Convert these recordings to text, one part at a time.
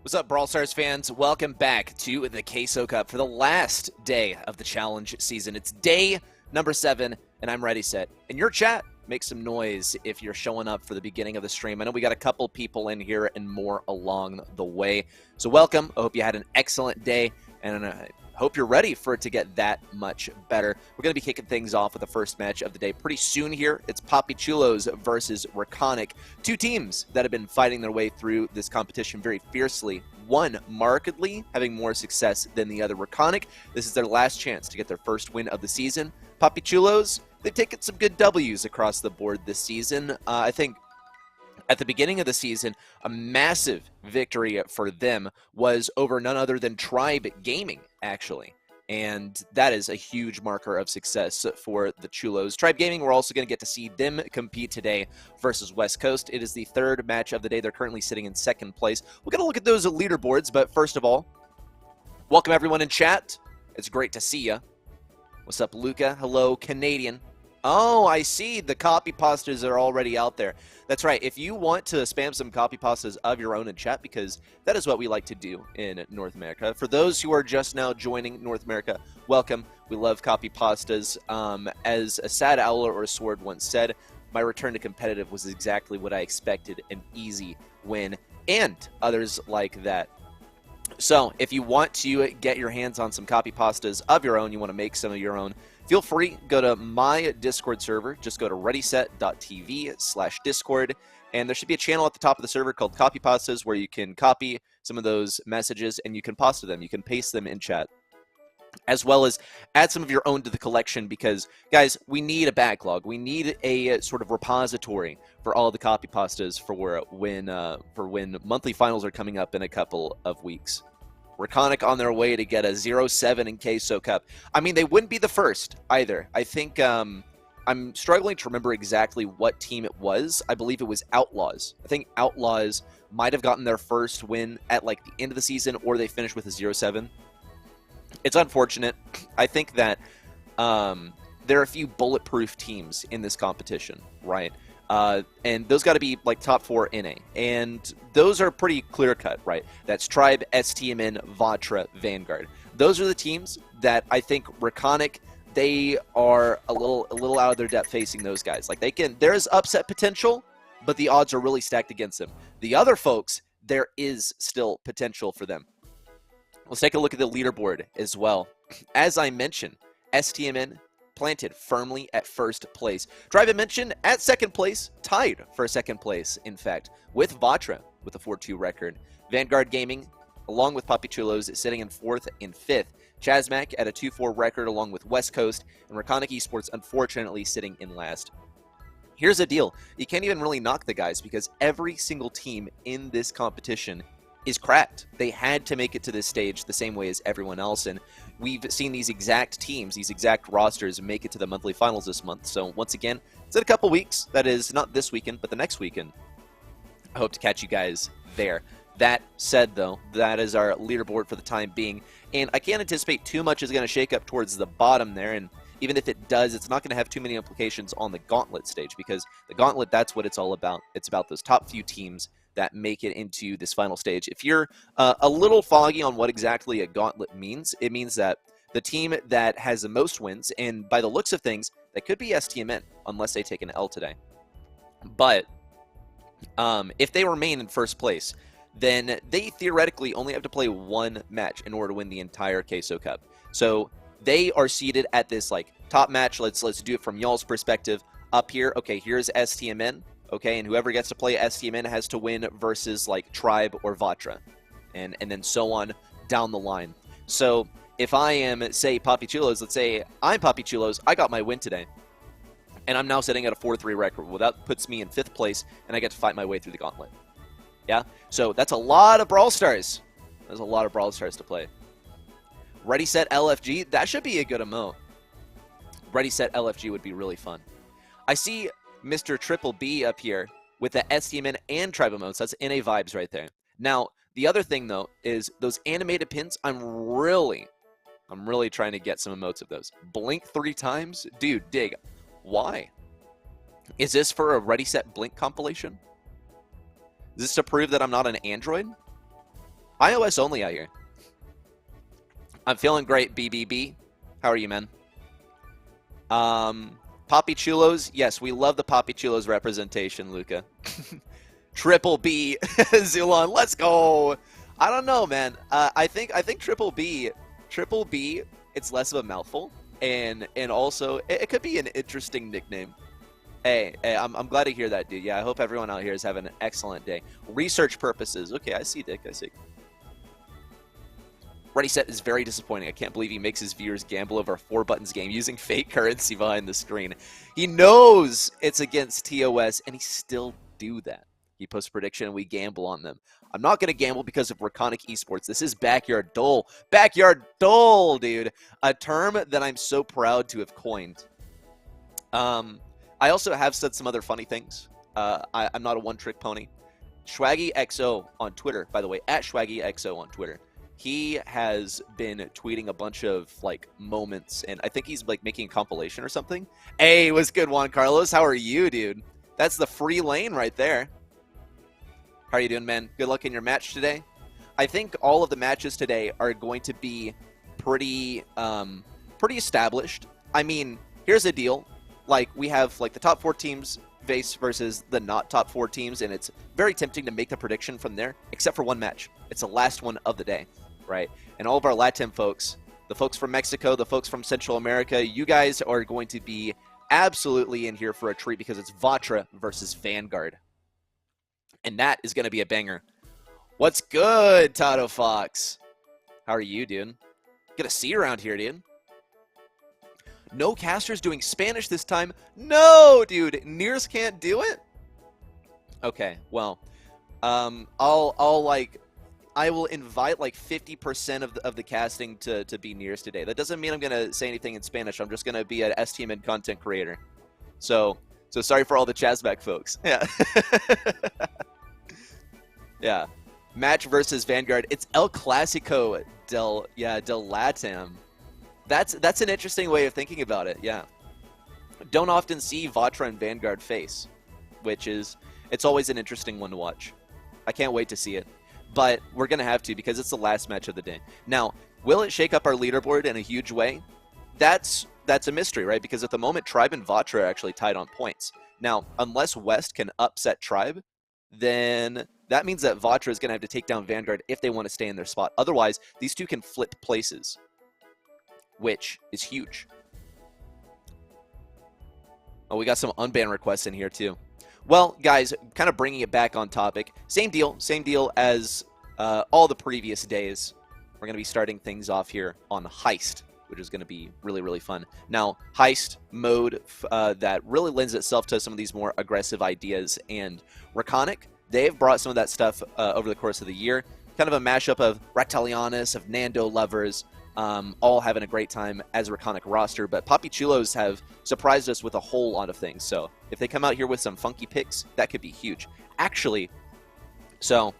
What's up, Brawl Stars fans? Welcome back to the Queso Cup for the last day of the challenge season. It's day number 7, and I'm ready, set. In your chat, make some noise if you're showing up for the beginning of the stream. I know we got a couple people in here and more along the way. So welcome. I hope you had an excellent day, and I hope you're ready for it to get that much better. We're going to be kicking things off with the first match of the day pretty soon here. It's PAPI CHULOS versus RECONIC. Two teams that have been fighting their way through this competition very fiercely. One markedly having more success than the other. RECONIC, this is their last chance to get their first win of the season. PAPI CHULOS, they've taken some good W's across the board this season. I think at the beginning of the season, a massive victory for them was over none other than Tribe Gaming, actually. And that is a huge marker of success for the Chulos. Tribe Gaming, we're also going to get to see them compete today versus West Coast. It is the third match of the day. They're currently sitting in second place. We're going to look at those leaderboards, but first of all, welcome everyone in chat. It's great to see you. What's up, Luca? Hello, Canadian. Oh, I see. The copy pastas are already out there. That's right. If you want to spam some copy pastas of your own in chat, because that is what we like to do in North America. For those who are just now joining North America, welcome. We love copy pastas. As a sad owl or a sword once said, my return to competitive was exactly what I expected, an easy win, and others like that. So if you want to get your hands on some copy pastas of your own, you want to make some of your own, feel free, go to my Discord server. Just go to readyset.tv/Discord, and there should be a channel at the top of the server called Copy Pastas where you can copy some of those messages and you can pasta them. You can paste them in chat, as well as add some of your own to the collection because, guys, we need a backlog. We need a sort of repository for all the copy pastas for when monthly finals are coming up in a couple of weeks. RECONIC on their way to get a 0-7 in Queso Cup. I mean, they wouldn't be the first either. I think I'm struggling to remember exactly what team it was. I believe it was Outlaws. I think Outlaws might have gotten their first win at like the end of the season, or they finished with a 0-7. It's unfortunate. I think that there are a few bulletproof teams in this competition, right? And those got to be like top 4 NA. And those are pretty clear-cut, right? That's Tribe, STMN, Vatra, Vanguard. Those are the teams that I think RECONIC, they are a little out of their depth facing those guys. Like there's upset potential, but the odds are really stacked against them. The other folks, there is still potential for them. Let's take a look at the leaderboard as well. As I mentioned, STMN planted firmly at first place. Tribe mentioned at second place, tied for second place, in fact, with Vatra with a 4-2 record. Vanguard Gaming, along with PAPI CHULOS, is sitting in 4th and 5th. Chazmac at a 2-4 record along with West Coast, and RECONIC Esports, unfortunately, sitting in last. Here's the deal. You can't even really knock the guys because every single team in this competition is cracked. They had to make it to this stage the same way as everyone else, and we've seen these exact teams, these exact rosters make it to the monthly finals this month. So once again, it's in a couple weeks. That is not this weekend, but the next weekend. I hope to catch you guys there. That said, though, that is our leaderboard for the time being, and I can't anticipate too much is going to shake up towards the bottom there, and even if it does, it's not going to have too many implications on the Gauntlet stage, because the Gauntlet, that's what it's all about. It's about those top few teams that make it into this final stage. If you're a little foggy on what exactly a Gauntlet means, it means that the team that has the most wins, and by the looks of things, that could be STMN, unless they take an L today. But if they remain in first place, then they theoretically only have to play one match in order to win the entire Queso Cup. So they are seated at this like top match. Let's do it from y'all's perspective. Up here, okay, here's STMN. Okay, and whoever gets to play STMN has to win versus like Tribe or Vatra, and then so on down the line. So if I am, say, PAPI CHULOS, let's say I'm PAPI CHULOS, I got my win today, and I'm now sitting at a 4-3 record. Well, that puts me in 5th place, and I get to fight my way through the Gauntlet. Yeah, so that's a lot of Brawl Stars. There's a lot of Brawl Stars to play. Ready, Set, LFG, that should be a good emote. Ready, Set, LFG would be really fun. I see Mr. Triple B up here with the STMN and Tribe emotes. That's NA vibes right there. Now, the other thing, though, is those animated pins, I'm really trying to get some emotes of those. Blink 3 times? Dude, dig. Why? Is this for a Ready, Set, Blink compilation? Is this to prove that I'm not an Android? iOS only out here. I'm feeling great, BBB. How are you, man? PAPI CHULOS. Yes, we love the PAPI CHULOS representation, Luca. Triple B, Zulon, let's go. I don't know, man. I think Triple B, it's less of a mouthful, and also it could be an interesting nickname. Hey, I'm glad to hear that, dude. Yeah, I hope everyone out here is having an excellent day. Research purposes. Okay, I see, Dick. I see. Ready Set is very disappointing. I can't believe he makes his viewers gamble over a 4-buttons game using fake currency behind the screen. He knows it's against TOS, and he still do that. He posts a prediction, and we gamble on them. I'm not going to gamble because of RECONIC esports. This is Backyard Dole. Backyard Dole, dude. A term that I'm so proud to have coined. I also have said some other funny things. I'm not a one-trick pony. SwaggyXO on Twitter, by the way, at SwaggyXO on Twitter. He has been tweeting a bunch of, like, moments, and I think he's, like, making a compilation or something. Hey, what's good, Juan Carlos? How are you, dude? That's the free lane right there. How are you doing, man? Good luck in your match today. I think all of the matches today are going to be pretty established. I mean, here's the deal. Like, we have, like, the top 4 teams versus the not top 4 teams, and it's very tempting to make the prediction from there, except for one match. It's the last one of the day, right? And all of our Latin folks, the folks from Mexico, the folks from Central America, you guys are going to be absolutely in here for a treat because it's Vatra versus Vanguard. And that is going to be a banger. What's good, Tato Fox? How are you, dude? Good to see you around here, dude. No casters doing Spanish this time? No, dude. Nears can't do it? Okay, well, I will invite like 50% of the casting to be Nears today. That doesn't mean I'm going to say anything in Spanish. I'm just going to be an STM content creator. So sorry for all the Chazback folks. Yeah. Yeah. Match versus Vanguard. It's El Clasico del Latam. That's an interesting way of thinking about it, yeah. Don't often see Vatra and Vanguard face, it's always an interesting one to watch. I can't wait to see it. But we're going to have to because it's the last match of the day. Now, will it shake up our leaderboard in a huge way? That's a mystery, right? Because at the moment, Tribe and Vatra are actually tied on points. Now, unless West can upset Tribe, then that means that Vatra is going to have to take down Vanguard if they want to stay in their spot. Otherwise, these two can flip places, which is huge. Oh, we got some unban requests in here too. Well, guys, kind of bringing it back on topic. Same deal as all the previous days. We're going to be starting things off here on Heist, which is going to be really, really fun. Now, Heist mode that really lends itself to some of these more aggressive ideas. And RECONIC, they've brought some of that stuff over the course of the year. Kind of a mashup of Rectalianus, of Nando lovers, all having a great time as a RECONIC roster. But PAPI CHULOS have surprised us with a whole lot of things. So if they come out here with some funky picks, that could be huge. Actually, so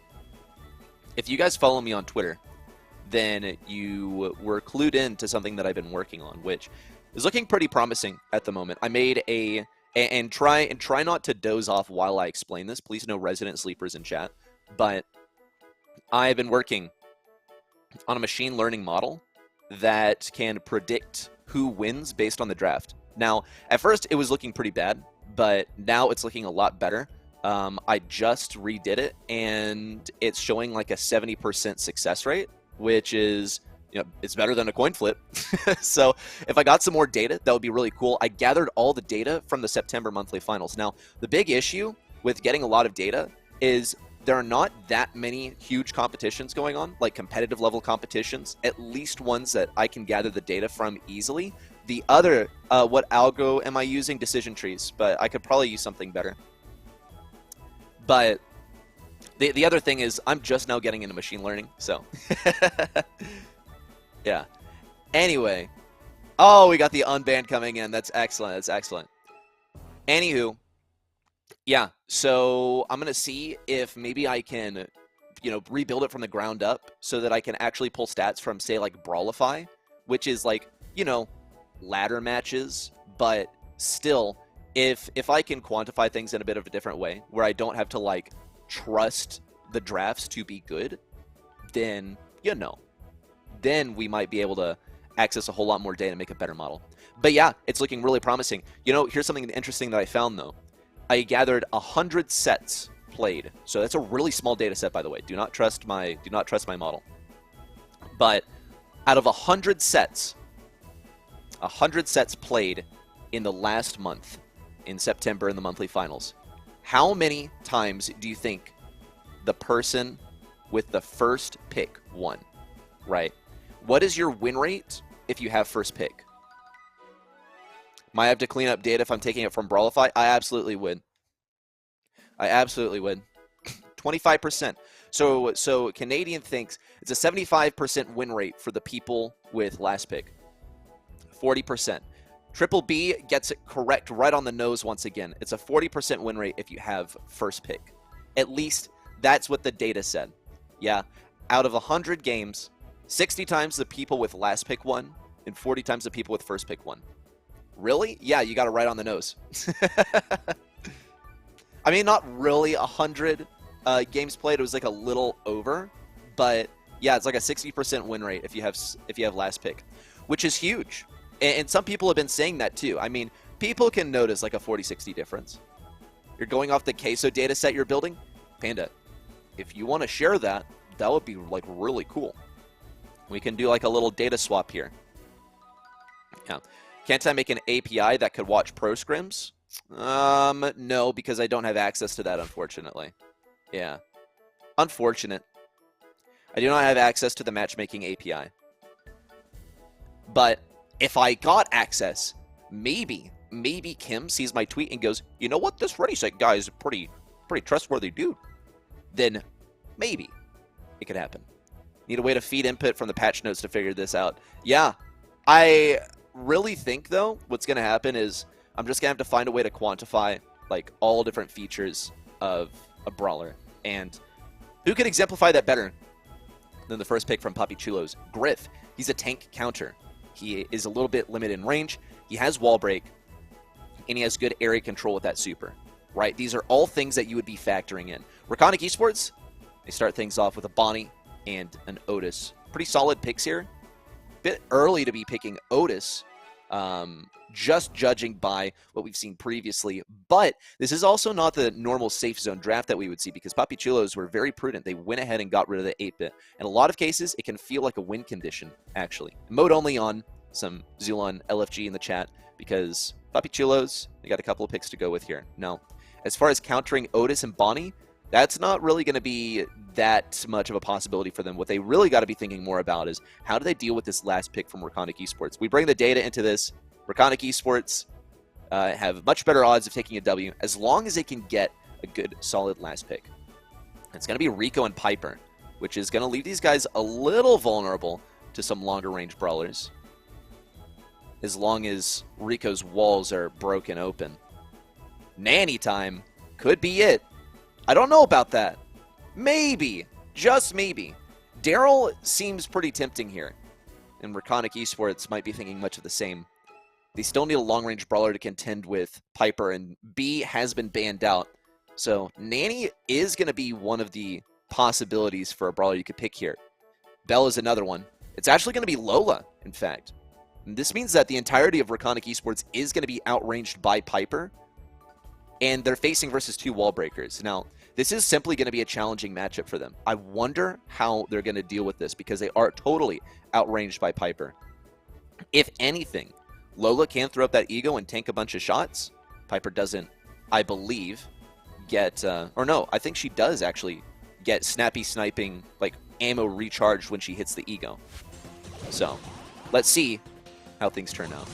if you guys follow me on Twitter, then you were clued in to something that I've been working on, which is looking pretty promising at the moment. I made and try not to doze off while I explain this. Please no resident sleepers in chat. But I've been working on a machine learning model that can predict who wins based on the draft. Now, at first it was looking pretty bad, but now it's looking a lot better. I just redid it, and it's showing like a 70% success rate, which is, you know, it's better than a coin flip. So if I got some more data, that would be really cool. I gathered all the data from the September monthly finals. Now, the big issue with getting a lot of data is there are not that many huge competitions going on, like competitive level competitions, at least ones that I can gather the data from easily. The other, what algo am I using? Decision trees, but I could probably use something better. But the other thing is I'm just now getting into machine learning, so yeah. Anyway, oh, we got the unbanned coming in. That's excellent. That's excellent. Anywho, yeah, so I'm going to see if maybe I can, you know, rebuild it from the ground up so that I can actually pull stats from, say, like Brawlify, which is like, you know, ladder matches, but still, if I can quantify things in a bit of a different way, where I don't have to, like, trust the drafts to be good, then, you know, then we might be able to access a whole lot more data and make a better model. But yeah, it's looking really promising. You know, here's something interesting that I found, though. I gathered 100 sets played. So that's a really small data set, by the way. Do not trust my model. But out of 100 sets played in the last month, in September in the monthly finals, how many times do you think the person with the first pick won? Right? What is your win rate if you have first pick? Might have to clean up data if I'm taking it from Brawlify. I absolutely would. 25%. So Canadian thinks it's a 75% win rate for the people with last pick. 40%. Triple B gets it correct right on the nose once again. It's a 40% win rate if you have first pick. At least that's what the data said. Yeah, out of 100 games, 60 times the people with last pick won, and 40 times the people with first pick won. Really? Yeah, you got it right on the nose. I mean, not really 100 games played. It was like a little over, but yeah, it's like a 60% win rate if you have last pick, which is huge. And some people have been saying that too. I mean, people can notice like a 40-60 difference. You're going off the queso data set you're building, Panda. If you want to share that, that would be like really cool. We can do like a little data swap here. Yeah. Can't I make an API that could watch pro scrims? No, because I don't have access to that, unfortunately. Yeah. Unfortunate. I do not have access to the matchmaking API. But if I got access, maybe Kim sees my tweet and goes, you know what, this ReadySet guy is a pretty trustworthy dude. Then maybe it could happen. Need a way to feed input from the patch notes to figure this out. Yeah, I really think, though, what's going to happen is I'm just going to have to find a way to quantify like all different features of a brawler. And who could exemplify that better than the first pick from PAPI CHULOS? Griff. He's a tank counter. He is a little bit limited in range. He has wall break, and he has good area control with that super. Right? These are all things that you would be factoring in. RECONIC Esports, they start things off with a Bonnie and an Otis. Pretty solid picks here. Bit early to be picking Otis, just judging by what we've seen previously. But this is also not the normal safe zone draft that we would see, because PAPI CHULOS were very prudent. They went ahead and got rid of the 8-bit. In a lot of cases, it can feel like a win condition, actually. Mode only on some Zulon LFG in the chat, because PAPI CHULOS, they got a couple of picks to go with here. Now, as far as countering Otis and Bonnie, that's not really going to be that much of a possibility for them. What they really got to be thinking more about is how do they deal with this last pick from RECONIC Esports. We bring the data into this. RECONIC Esports have much better odds of taking a W as long as they can get a good, solid last pick. It's going to be Rico and Piper, which is going to leave these guys a little vulnerable to some longer-range brawlers, as long as Rico's walls are broken open. Nanny time could be it. I don't know about that. Maybe. Just maybe. Daryl seems pretty tempting here, and RECONIC Esports might be thinking much of the same. They still need a long-range brawler to contend with Piper, and B has been banned out. So Nanny is going to be one of the possibilities for a brawler you could pick here. Belle is another one. It's actually going to be Lola, in fact. And this means that the entirety of RECONIC Esports is going to be outranged by Piper, and they're facing versus two wall breakers. Now, this is simply going to be a challenging matchup for them. I wonder how they're going to deal with this, because they are totally outranged by Piper. If anything, Lola can throw up that ego and tank a bunch of shots. Piper doesn't, I believe, get, or no, I think she does actually get snappy sniping, like ammo recharged when she hits the ego. So, let's see how things turn out.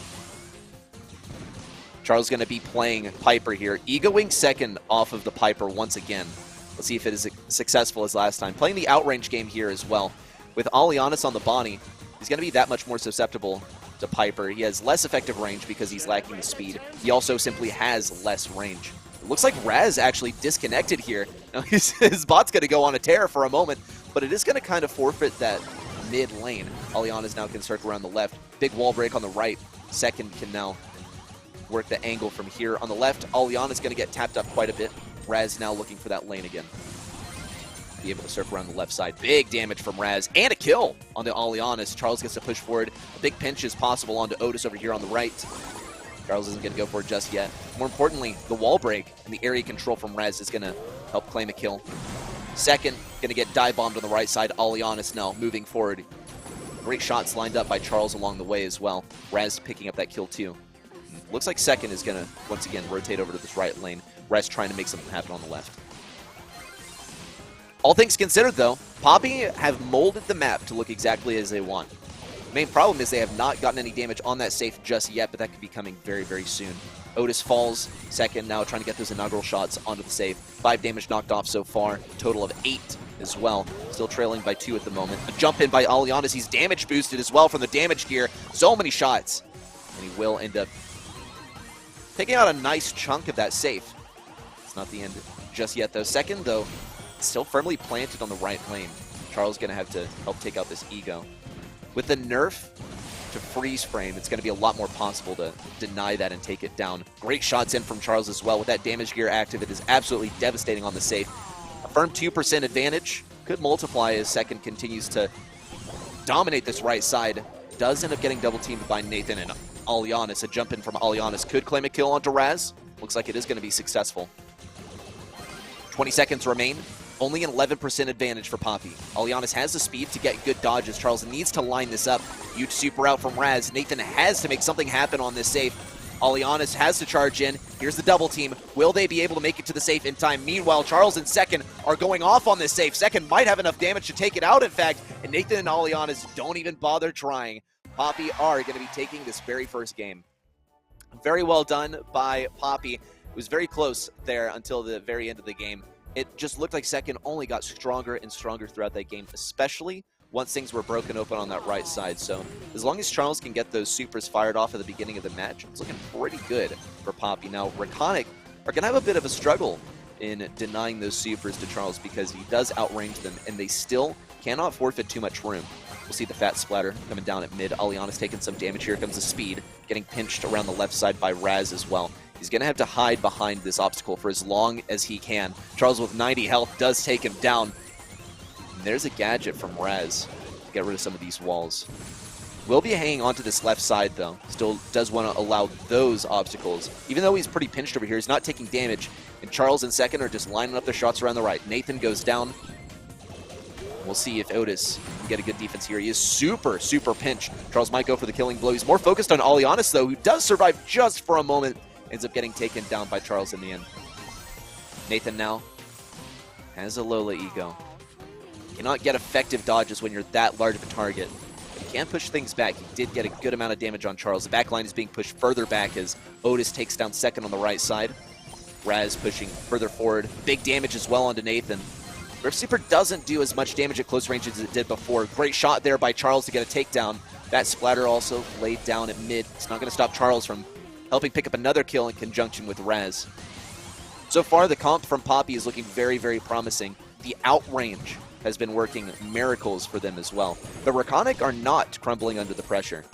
Charles is going to be playing Piper here. Egoing second off of the Piper once again. Let's see if it is successful as last time. Playing the outrange game here as well. With Alianis on the Bonnie, he's going to be that much more susceptible to Piper. He has less effective range because he's lacking the speed. He also simply has less range. It looks like Raz actually disconnected here. Now his bot's going to go on a tear for a moment, but it is going to kind of forfeit that mid lane. Alianis now can circle around the left. Big wall break on the right. Second can now work the angle from here. On the left, Aliana's going to get tapped up quite a bit. Raz now looking for that lane again. be able to surf around the left side. Big damage from Raz, and a kill onto Alianis. Charles gets to push forward. A big pinch is possible onto Otis over here on the right. Charles isn't going to go for it just yet. More importantly, the wall break and the area control from Raz is going to help claim a kill. Second, going to get dive bombed on the right side. Alianis now moving forward. Great shots lined up by Charles along the way as well. Raz picking up that kill too. Looks like second is going to, once again, rotate over to this right lane. Raz trying to make something happen on the left. All things considered, though, PAPI have molded the map to look exactly as they want. The main problem is they have not gotten any damage on that safe just yet, but that could be coming very, very soon. Otis falls second, now trying to get those inaugural shots onto the safe. 5 damage knocked off so far, total of 8 as well. Still trailing by 2 at the moment. A jump in by Alianis. He's damage boosted as well from the damage gear. So many shots. And he will end up taking out a nice chunk of that safe. It's not the end just yet, though. Second, though, still firmly planted on the right lane. Charles going to have to help take out this ego. With the nerf to freeze frame, it's going to be a lot more possible to deny that and take it down. Great shots in from Charles as well. With that damage gear active, it is absolutely devastating on the safe. A firm 2% advantage. Could multiply as second continues to dominate this right side. Does end up getting double teamed by Nathan and Alianis. A jump in from Alianis could claim a kill onto Raz. Looks like it is going to be successful. 20 seconds remain. Only an 11% advantage for PAPI. Alianis has the speed to get good dodges. Charles needs to line this up. Huge super out from Raz. Nathan has to make something happen on this safe. Alianis has to charge in. Here's the double team. Will they be able to make it to the safe in time? Meanwhile, Charles and Second are going off on this safe. Second might have enough damage to take it out, in fact, and Nathan and Alianis don't even bother trying. PAPI are going to be taking this very first game. Very well done by PAPI. It was very close there until the very end of the game. It just looked like Second only got stronger and stronger throughout that game, especially once things were broken open on that right side. So as long as Charles can get those supers fired off at the beginning of the match, it's looking pretty good for PAPI. Now, RECONIC are going to have a bit of a struggle in denying those supers to Charles because he does outrange them, and they still cannot forfeit too much room. We'll see the fat splatter coming down at mid. Alianis taking some damage. Here comes the speed, getting pinched around the left side by Raz as well. He's going to have to hide behind this obstacle for as long as he can. Charles with 90 health does take him down. And there's a gadget from Raz to get rid of some of these walls. Will be hanging onto this left side, though. Still does want to allow those obstacles. Even though he's pretty pinched over here, he's not taking damage. And Charles and Second are just lining up their shots around the right. Nathan goes down. We'll see if Otis can get a good defense here. He is super, super pinched. Charles might go for the killing blow. He's more focused on Alianis, though, who does survive just for a moment. Ends up getting taken down by Charles in the end. Nathan now has a Lola ego. Cannot get effective dodges when you're that large of a target. But he can push things back. He did get a good amount of damage on Charles. The back line is being pushed further back as Otis takes down Second on the right side. Raz pushing further forward. Big damage as well onto Nathan. Rift Super doesn't do as much damage at close range as it did before. Great shot there by Charles to get a takedown. That splatter also laid down at mid. It's not going to stop Charles from helping pick up another kill in conjunction with Raz. So far, the comp from PAPI is looking very, very promising. The outrange has been working miracles for them as well. The RECONIC are not crumbling under the pressure.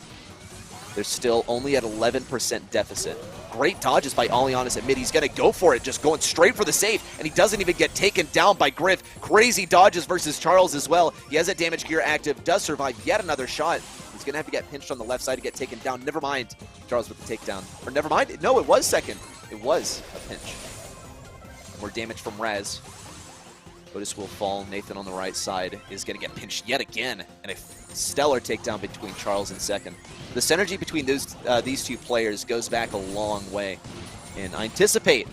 They're still only at 11% deficit. Great dodges by Alianis at mid. He's going to go for it, just going straight for the safe, and he doesn't even get taken down by Griff. Crazy dodges versus Charles as well. He has that damage gear active, does survive yet another shot. He's going to have to get pinched on the left side to get taken down. Never mind. Charles with the takedown. Or never mind. No, it was Second. It was a pinch. More damage from Raz. Otis will fall. Nathan on the right side is going to get pinched yet again. And a stellar takedown between Charles and Second. The synergy between these two players goes back a long way. And I anticipate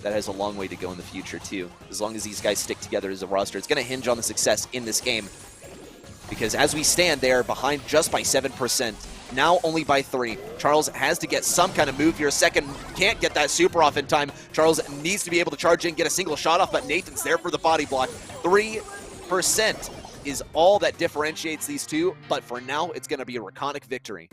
that has a long way to go in the future, too. As long as these guys stick together as a roster, it's going to hinge on the success in this game. Because as we stand, they are behind just by 7%. Now only by 3. Charles has to get some kind of move here. Second can't get that super off in time. Charles needs to be able to charge in, get a single shot off, but Nathan's there for the body block. 3% is all that differentiates these two, but for now, it's going to be a RECONIC victory.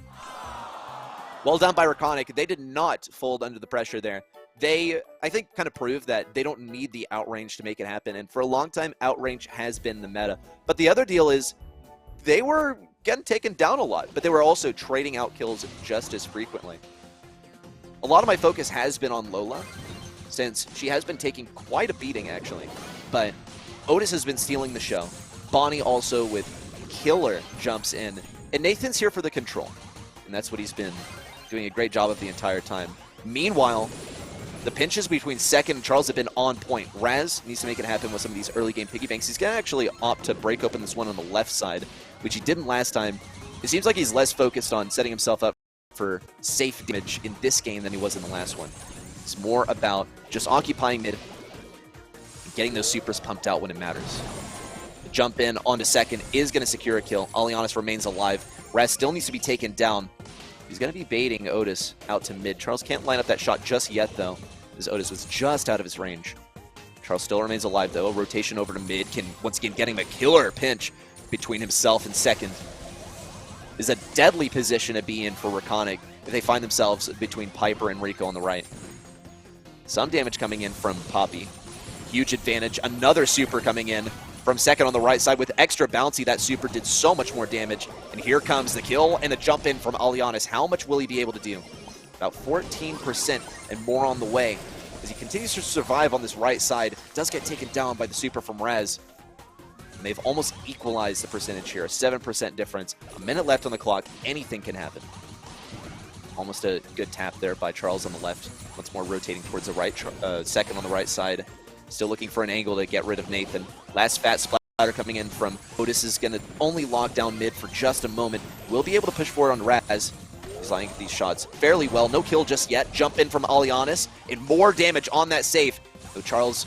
Well done by RECONIC. They did not fold under the pressure there. They, I think, kind of proved that they don't need the outrange to make it happen, and for a long time, outrange has been the meta. But the other deal is, they were getting taken down a lot, but they were also trading out kills just as frequently. A lot of my focus has been on Lola, since she has been taking quite a beating, actually. But Otis has been stealing the show. Bonnie also with killer jumps in. And Nathan's here for the control. And that's what he's been doing a great job of the entire time. Meanwhile, the pinches between Second and Charles have been on point. Raz needs to make it happen with some of these early game piggy banks. He's going to actually opt to break open this one on the left side, which he didn't last time. It seems like he's less focused on setting himself up for safe damage in this game than he was in the last one. It's more about just occupying mid and getting those supers pumped out when it matters. The jump in onto Second is going to secure a kill. Alianis remains alive. Raz still needs to be taken down. He's going to be baiting Otis out to mid. Charles can't line up that shot just yet, though, as Otis was just out of his range. Charles still remains alive, though. A rotation over to mid can, once again, getting a killer pinch between himself and Second. Is a deadly position to be in for RECONIC if they find themselves between Piper and Rico on the right. Some damage coming in from PAPI. Huge advantage. Another super coming in from Second on the right side with extra bouncy. That super did so much more damage. And here comes the kill and the jump in from Alianis. How much will he be able to do? About 14% and more on the way. As he continues to survive on this right side, does get taken down by the super from Raz. And they've almost equalized the percentage here. A 7% difference. A minute left on the clock. Anything can happen. Almost a good tap there by Charles on the left. Once more rotating towards the right. Second on the right side. Still looking for an angle to get rid of Nathan. Last fat splatter coming in from Otis is going to only lock down mid for just a moment. Will be able to push forward on Raz. He's lining up these shots fairly well. No kill just yet. Jump in from Alianis. And more damage on that safe. So Charles,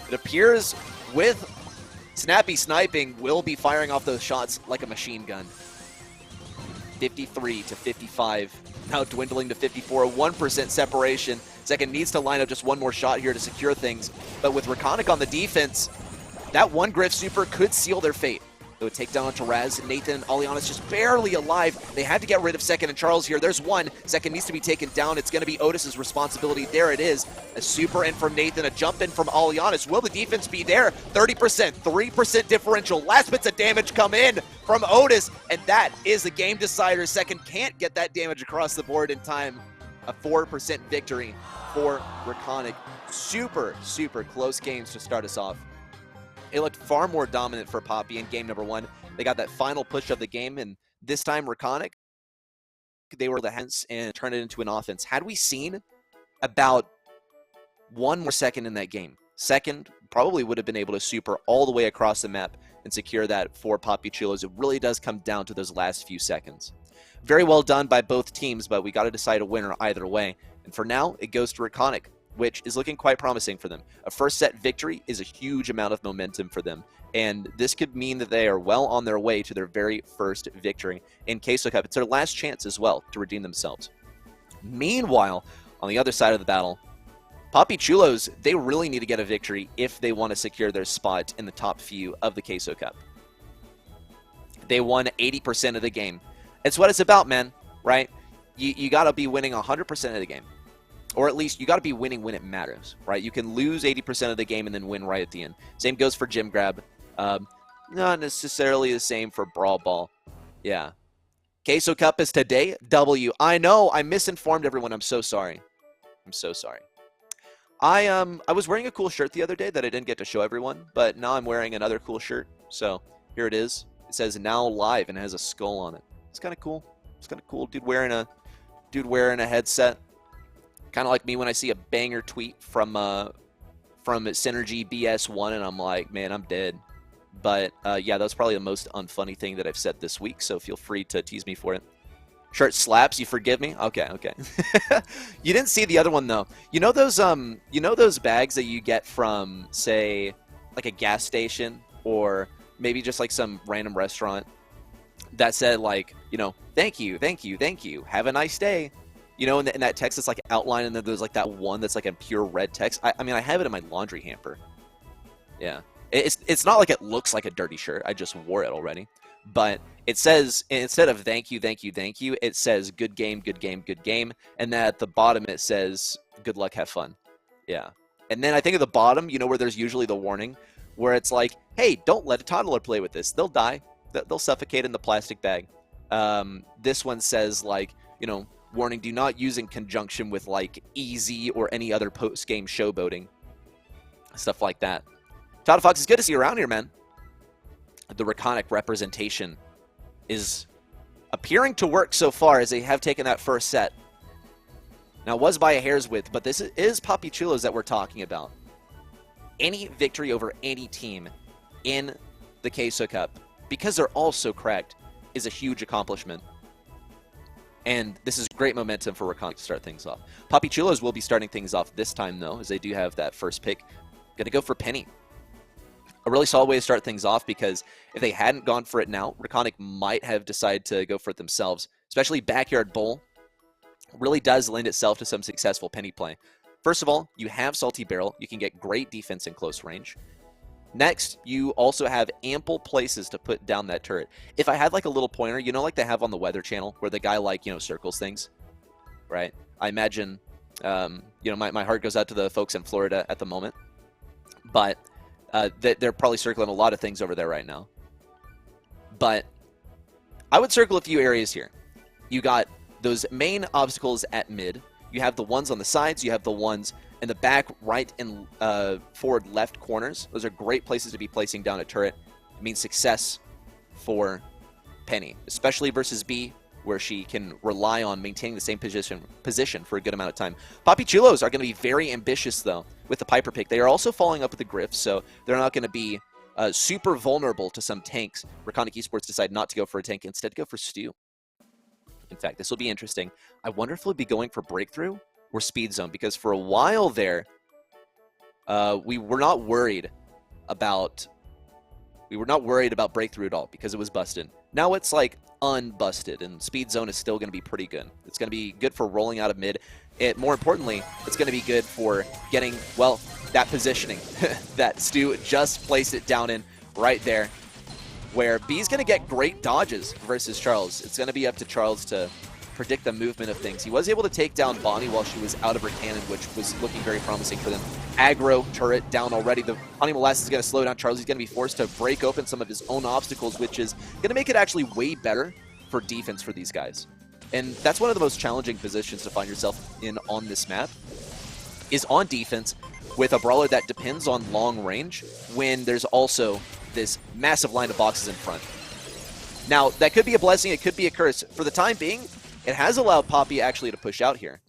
it appears with snappy sniping, will be firing off those shots like a machine gun. 53 to 55. Now dwindling to 54. A 1% separation. Second needs to line up just one more shot here to secure things. But with RECONIC on the defense, that one Griff super could seal their fate. They would take down onto Raz. Nathan and Alianis just barely alive. They had to get rid of Second and Charles here. There's one. Second needs to be taken down. It's going to be Otis's responsibility. There it is. A super in from Nathan. A jump in from Alianis. Will the defense be there? 30%. 3% differential. Last bits of damage come in from Otis. And that is the game decider. Second can't get that damage across the board in time. A 4% victory for RECONIC. Super, super close games to start us off. It looked far more dominant for PAPI in game number one. They got that final push of the game, and this time RECONIC, they were the hands and turned it into an offense. Had we seen about one more second in that game, Second probably would have been able to super all the way across the map and secure that for PAPI CHULOS. It really does come down to those last few seconds. Very well done by both teams, but we got to decide a winner either way. And for now, it goes to RECONIC, which is looking quite promising for them. A first set victory is a huge amount of momentum for them, and this could mean that they are well on their way to their very first victory in Queso Cup. It's their last chance as well to redeem themselves. Meanwhile, on the other side of the battle, PAPI CHULOS, they really need to get a victory if they want to secure their spot in the top few of the Queso Cup. They won 80% of the game. It's what it's about, man, right? You got to be winning 100% of the game. Or at least you got to be winning when it matters, right? You can lose 80% of the game and then win right at the end. Same goes for Gym Grab. Not necessarily the same for Brawl Ball. Yeah. Queso Cup is today. W. I know. I misinformed everyone. I'm so sorry. I'm so sorry. I was wearing a cool shirt the other day that I didn't get to show everyone, but now I'm wearing another cool shirt. So here it is. It says now live and it has a skull on it. It's kind of cool. It's kind of cool. Dude wearing a headset. Kind of like me when I see a banger tweet from Synergy BS1 and I'm like, man, I'm dead. But yeah, that was probably the most unfunny thing that I've said this week, so feel free to tease me for it. Shirt slaps, you forgive me? Okay, okay. You didn't see the other one though. You know those bags that you get from, say, like a gas station or maybe just like some random restaurant that said like, you know, thank you, thank you, thank you, have a nice day. You know, in that text it's like outline, and then there's like that one that's like a pure red text. I mean, I have it in my laundry hamper. Yeah. It's not like it looks like a dirty shirt. I just wore it already. But it says, instead of thank you, thank you, thank you, it says good game, good game, good game. And then at the bottom it says good luck, have fun. Yeah. And then I think at the bottom, you know, where there's usually the warning, where it's like, hey, don't let a toddler play with this. They'll die. They'll suffocate in the plastic bag. This one says like, you know, warning, do not use in conjunction with like easy or any other post-game showboating. Stuff like that. Todd Fox, it's good to see you around here, man. The RECONIC representation is appearing to work so far as they have taken that first set. Now, it was by a hair's width, but this is PAPI CHULOS that we're talking about. Any victory over any team in the Queso Cup, because they're all so cracked, is a huge accomplishment. And this is great momentum for RECONIC to start things off. PAPI CHULOS will be starting things off this time, though, as they do have that first pick. Going to go for Penny. A really solid way to start things off, because if they hadn't gone for it now, RECONIC might have decided to go for it themselves. Especially Backyard Bowl really does lend itself to some successful Penny play. First of all, you have Salty Barrel. You can get great defense in close range. Next, you also have ample places to put down that turret. If I had like a little pointer, you know, like they have on the Weather Channel, where the guy like, you know, circles things, right? I imagine, you know, my heart goes out to the folks in Florida at the moment, but they're probably circling a lot of things over there right now. But I would circle a few areas here. You got those main obstacles at mid. You have the ones on the sides. You have the ones in the back, right, and forward left corners. Those are great places to be placing down a turret. It means success for Penny, especially versus B, where she can rely on maintaining the same position for a good amount of time. PAPI CHULOS are going to be very ambitious, though, with the Piper pick. They are also following up with the Griff, so they're not going to be super vulnerable to some tanks. RECONIC Esports decide not to go for a tank, instead go for Stu. In fact, this will be interesting. I wonder if we'll be going for Breakthrough or Speed Zone, because for a while there, we were not worried about Breakthrough at all because it was busted. Now it's like unbusted, and Speed Zone is still going to be pretty good. It's going to be good for rolling out of mid. More importantly, it's going to be good for getting, well, that positioning that Stu just placed it down in right there, where B's going to get great dodges versus Charles. It's going to be up to Charles to predict the movement of things. He was able to take down Bonnie while she was out of her cannon, which was looking very promising for them. Aggro turret down already. The Honey Molasses is going to slow down Charles. He's going to be forced to break open some of his own obstacles, which is going to make it actually way better for defense for these guys. And that's one of the most challenging positions to find yourself in on this map, is on defense with a brawler that depends on long range when there's also this massive line of boxes in front. Now, that could be a blessing, it could be a curse. For the time being, it has allowed PAPI actually to push out here.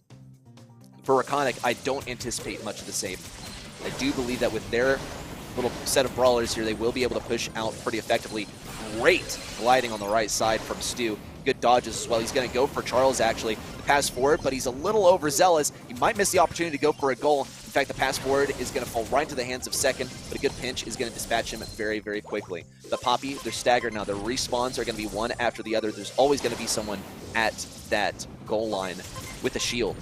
For RECONIC, I don't anticipate much of the same. I do believe that with their little set of brawlers here, they will be able to push out pretty effectively. Great gliding on the right side from Stu. Good dodges as well. He's going to go for Charles, actually, the pass forward, but he's a little overzealous. He might miss the opportunity to go for a goal. In fact, the pass forward is going to fall right into the hands of second, but a good pinch is going to dispatch him very, very quickly. The PAPI, they're staggered now. Their respawns are going to be one after the other. There's always going to be someone at that goal line with a shield.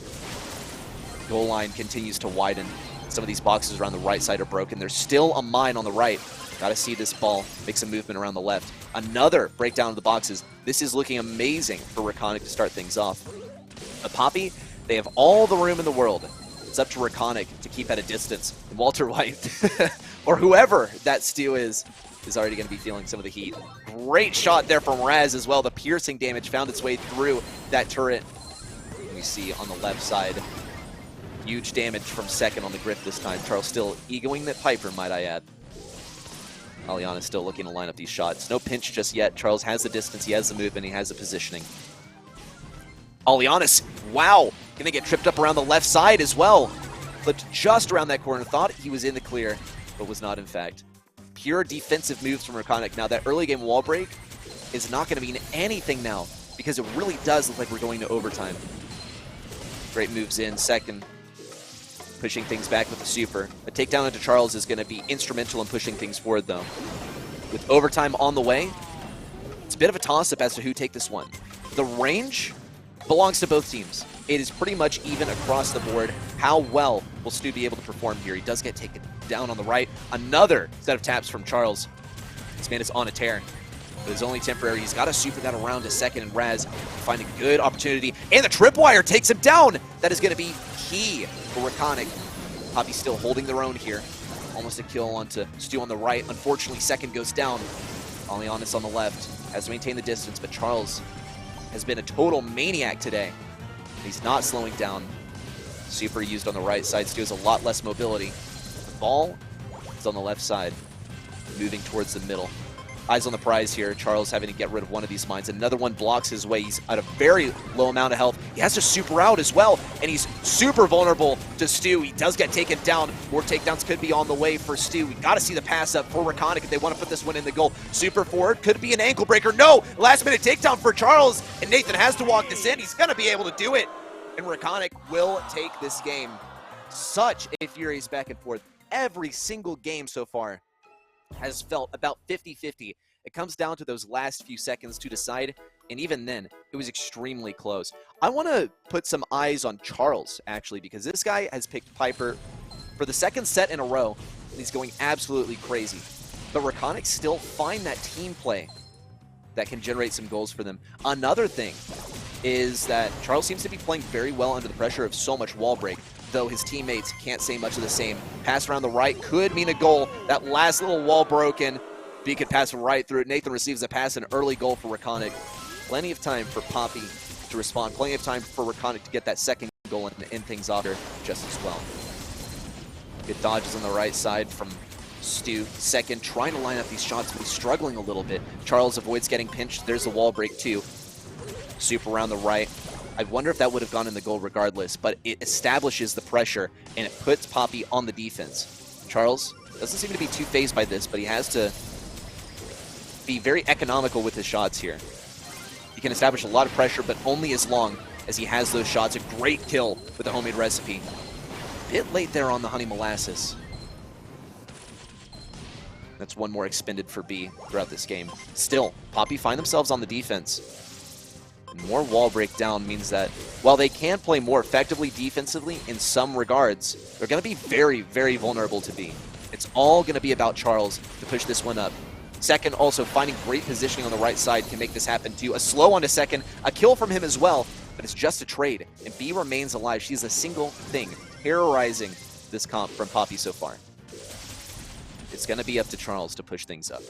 Goal line continues to widen. Some of these boxes around the right side are broken. There's still a mine on the right. Got to see this ball make some movement around the left. Another breakdown of the boxes. This is looking amazing for RECONIC to start things off. The PAPI, they have all the room in the world. It's up to RECONIC to keep at a distance. Walter White, or whoever that Stu is already going to be feeling some of the heat. Great shot there from Raz as well. The piercing damage found its way through that turret. We see on the left side, huge damage from second on the Griff this time. Charles still egoing that Piper, might I add. Aliana's still looking to line up these shots. No pinch just yet. Charles has the distance, he has the movement, he has the positioning. Aliana's, wow, gonna get tripped up around the left side as well. Flipped just around that corner, thought he was in the clear, but was not in fact. Pure defensive moves from RECONIC. Now that early game wall break is not gonna mean anything now, because it really does look like we're going to overtime. Great moves in, second. Pushing things back with the super. A takedown into Charles is going to be instrumental in pushing things forward, though. With overtime on the way, it's a bit of a toss-up as to who take this one. The range belongs to both teams. It is pretty much even across the board. How well will Stu be able to perform here? He does get taken down on the right. Another set of taps from Charles. This man is on a tear, but it's only temporary. He's got to super that around a second, and Raz finding a good opportunity. And the tripwire takes him down! That is going to be key for RECONIC. PAPI still holding their own here. Almost a kill onto Stu on the right. Unfortunately, second goes down. Alianis on the left has to maintain the distance, but Charles has been a total maniac today. He's not slowing down. Super used on the right side. Stu has a lot less mobility. The ball It's on the left side, moving towards the middle. Eyes on the prize here. Charles having to get rid of one of these mines. Another one blocks his way. He's at a very low amount of health. He has to super out as well, and he's super vulnerable to Stu. He does get taken down. More takedowns could be on the way for Stu. We got to see the pass up for RECONIC if they want to put this one in the goal. Super forward. Could be an ankle breaker. No! Last minute takedown for Charles, and Nathan has to walk this in. He's going to be able to do it, and RECONIC will take this game. Such a furious back and forth. Every single game so far has felt about 50-50. It comes down to those last few seconds to decide, and even then, it was extremely close. I want to put some eyes on Charles, actually, because this guy has picked Piper for the second set in a row, and he's going absolutely crazy. But RECONIC still find that team play that can generate some goals for them. Another thing is that Charles seems to be playing very well under the pressure of so much wall break, though his teammates can't say much of the same. Pass around the right could mean a goal. That last little wall broken. B could pass right through it. Nathan receives a pass, an early goal for RECONIC. Plenty of time for PAPI to respond. Plenty of time for RECONIC to get that second goal and end things off there just as well. Good dodges on the right side from Stu. Second, trying to line up these shots, but he's struggling a little bit. Charles avoids getting pinched. There's the wall break too. Super around the right. I wonder if that would have gone in the goal regardless, but it establishes the pressure, and it puts PAPI on the defense. Charles doesn't seem to be too fazed by this, but he has to be very economical with his shots here. He can establish a lot of pressure, but only as long as he has those shots. A great kill with the homemade recipe. Bit late there on the honey molasses. That's one more expended for B throughout this game. Still, PAPI find themselves on the defense. And more wall breakdown means that while they can play more effectively defensively in some regards, they're going to be very, very vulnerable to B. It's all going to be about Charles to push this one up. Second, also finding great positioning on the right side can make this happen too. A slow on to second, a kill from him as well, but it's just a trade. And B remains alive. She's a single thing terrorizing this comp from PAPI so far. It's going to be up to Charles to push things up.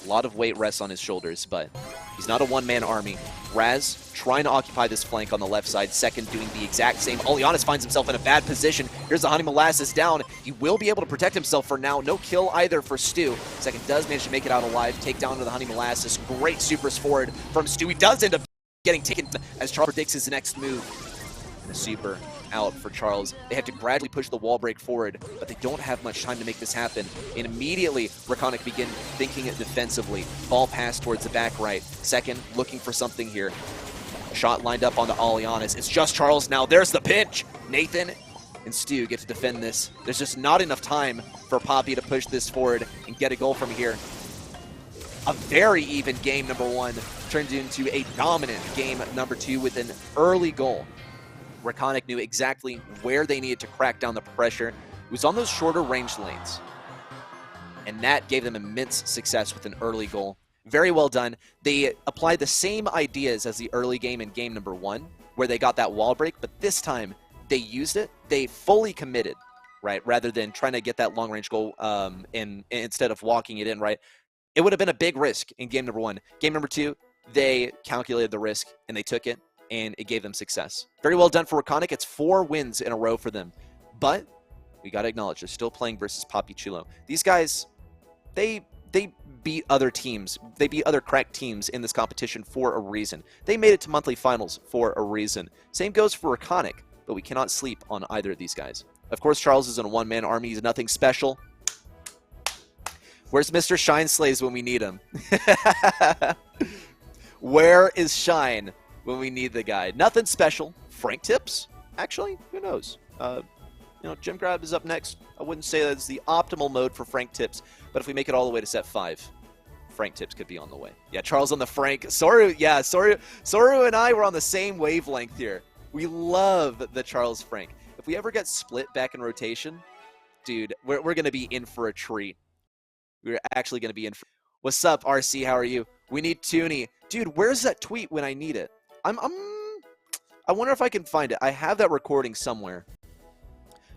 A lot of weight rests on his shoulders, but he's not a one-man army. Raz trying to occupy this flank on the left side. Second doing the exact same. Oleanis finds himself in a bad position. Here's the honey molasses down. He will be able to protect himself for now. No kill either for Stu. Second does manage to make it out alive. Take down to the honey molasses. Great supers forward from Stu. He does end up getting taken as Charles predicts his next move. And a super out for Charles. They have to gradually push the wall break forward, but they don't have much time to make this happen. And immediately, RECONIC begin thinking it defensively. Ball pass towards the back right. Second, looking for something here. A shot lined up onto Oleanis. It's just Charles now. There's the pinch. Nathan and Stu get to defend this. There's just not enough time for PAPI to push this forward and get a goal from here. A very even game number one turned into a dominant game number two with an early goal. RECONIC knew exactly where they needed to crack down the pressure. It was on those shorter range lanes. And that gave them immense success with an early goal. Very well done. They applied the same ideas as the early game in game number one, where they got that wall break, but this time they used it. They fully committed, right? Rather than trying to get that long range goal instead of walking it in, right? It would have been a big risk in game number one. Game number two, they calculated the risk and they took it, and it gave them success. Very well done for RECONIC. It's 4 wins in a row for them. But we got to acknowledge they're still playing versus PAPI Chulo. These guys, they beat other teams. They beat other cracked teams in this competition for a reason. They made it to monthly finals for a reason. Same goes for RECONIC, but we cannot sleep on either of these guys. Of course, Charles is in a one-man army. He's nothing special. Where's Mr. Shine Slays when we need him? Where is Shine when we need the guy? Nothing special. Frank tips? Actually, who knows? Gem Grab is up next. I wouldn't say that's the optimal mode for Frank tips, but if we make it all the way to set 5, Frank tips could be on the way. Yeah, Charles on the Frank. Soru and I were on the same wavelength here. We love the Charles Frank. If we ever get split back in rotation, dude, we're going to be in for a treat. We're actually going to be in for... What's up, RC? How are you? We need Toonie. Dude, where's that tweet when I need it? I wonder if I can find it. I have that recording somewhere.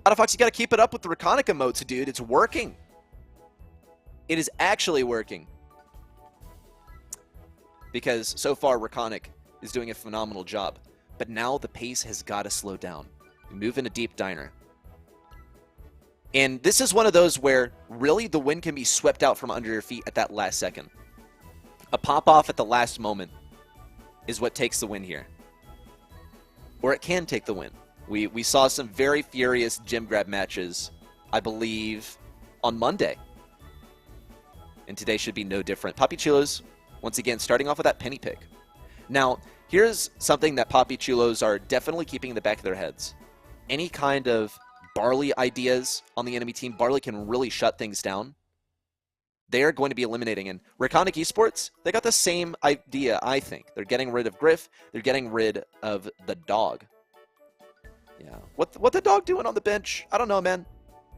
Fox, you got to keep it up with the RECONIC emotes, dude. It's working. It is actually working. Because so far, RECONIC is doing a phenomenal job. But now the pace has got to slow down. We move into Deep Diner. And this is one of those where really the win can be swept out from under your feet at that last second. A pop-off at the last moment is what takes the win here. Or it can take the win. We saw some very furious gym grab matches, I believe, on Monday. And today should be no different. PAPI CHULOS, once again, starting off with that penny pick. Now, here's something that PAPI CHULOS are definitely keeping in the back of their heads. Any kind of Barley ideas on the enemy team, Barley can really shut things down. They are going to be eliminating. And RECONIC esports, they got the same idea, I think. They're getting rid of Griff. They're getting rid of the dog. Yeah. What the dog doing on the bench? I don't know, man.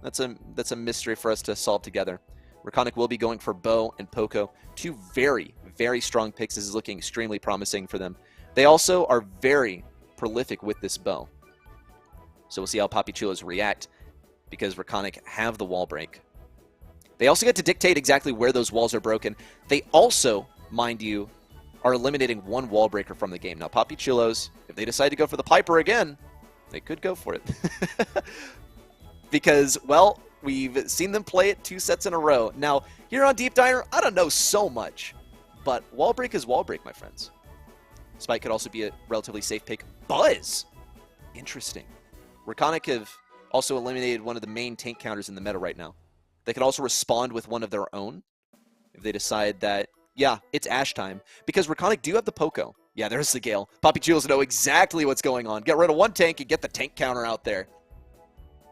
That's a mystery for us to solve together. RECONIC will be going for Bo and Poco. Two very, very strong picks. This is looking extremely promising for them. They also are very prolific with this Bo. So we'll see how PAPI CHULOS react because RECONIC have the wall break. They also get to dictate exactly where those walls are broken. They also, mind you, are eliminating one wall breaker from the game. Now, PAPI CHULOS, if they decide to go for the Piper again, they could go for it. Because, well, we've seen them play it 2 sets in a row. Now, here on Deep Diner, I don't know so much, but wall break is wall break, my friends. Spike could also be a relatively safe pick. Buzz! Interesting. RECONIC have also eliminated one of the main tank counters in the meta right now. They can also respond with one of their own if they decide that, yeah, it's Ash time. Because RECONIC do have the Poco. Yeah, there's the Gale. PAPI CHULOS know exactly what's going on. Get rid of one tank and get the tank counter out there.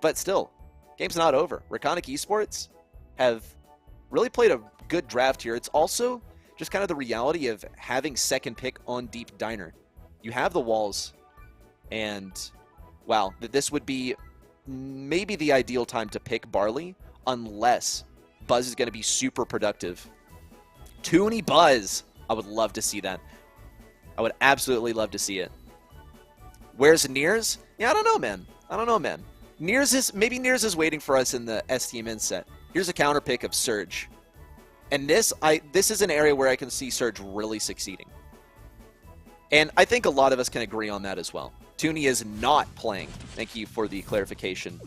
But still, game's not over. RECONIC esports have really played a good draft here. It's also just kind of the reality of having second pick on Deep Diner. You have the walls, and wow, this would be maybe the ideal time to pick Barley unless Buzz is going to be super productive. Toonie Buzz. I would love to see that. I would absolutely love to see it. Where's Nears? Yeah, I don't know, man. I don't know, man. Maybe Nears is waiting for us in the STMN set. Here's a counter pick of Surge. And this is an area where I can see Surge really succeeding. And I think a lot of us can agree on that as well. Toonie is not playing. Thank you for the clarification,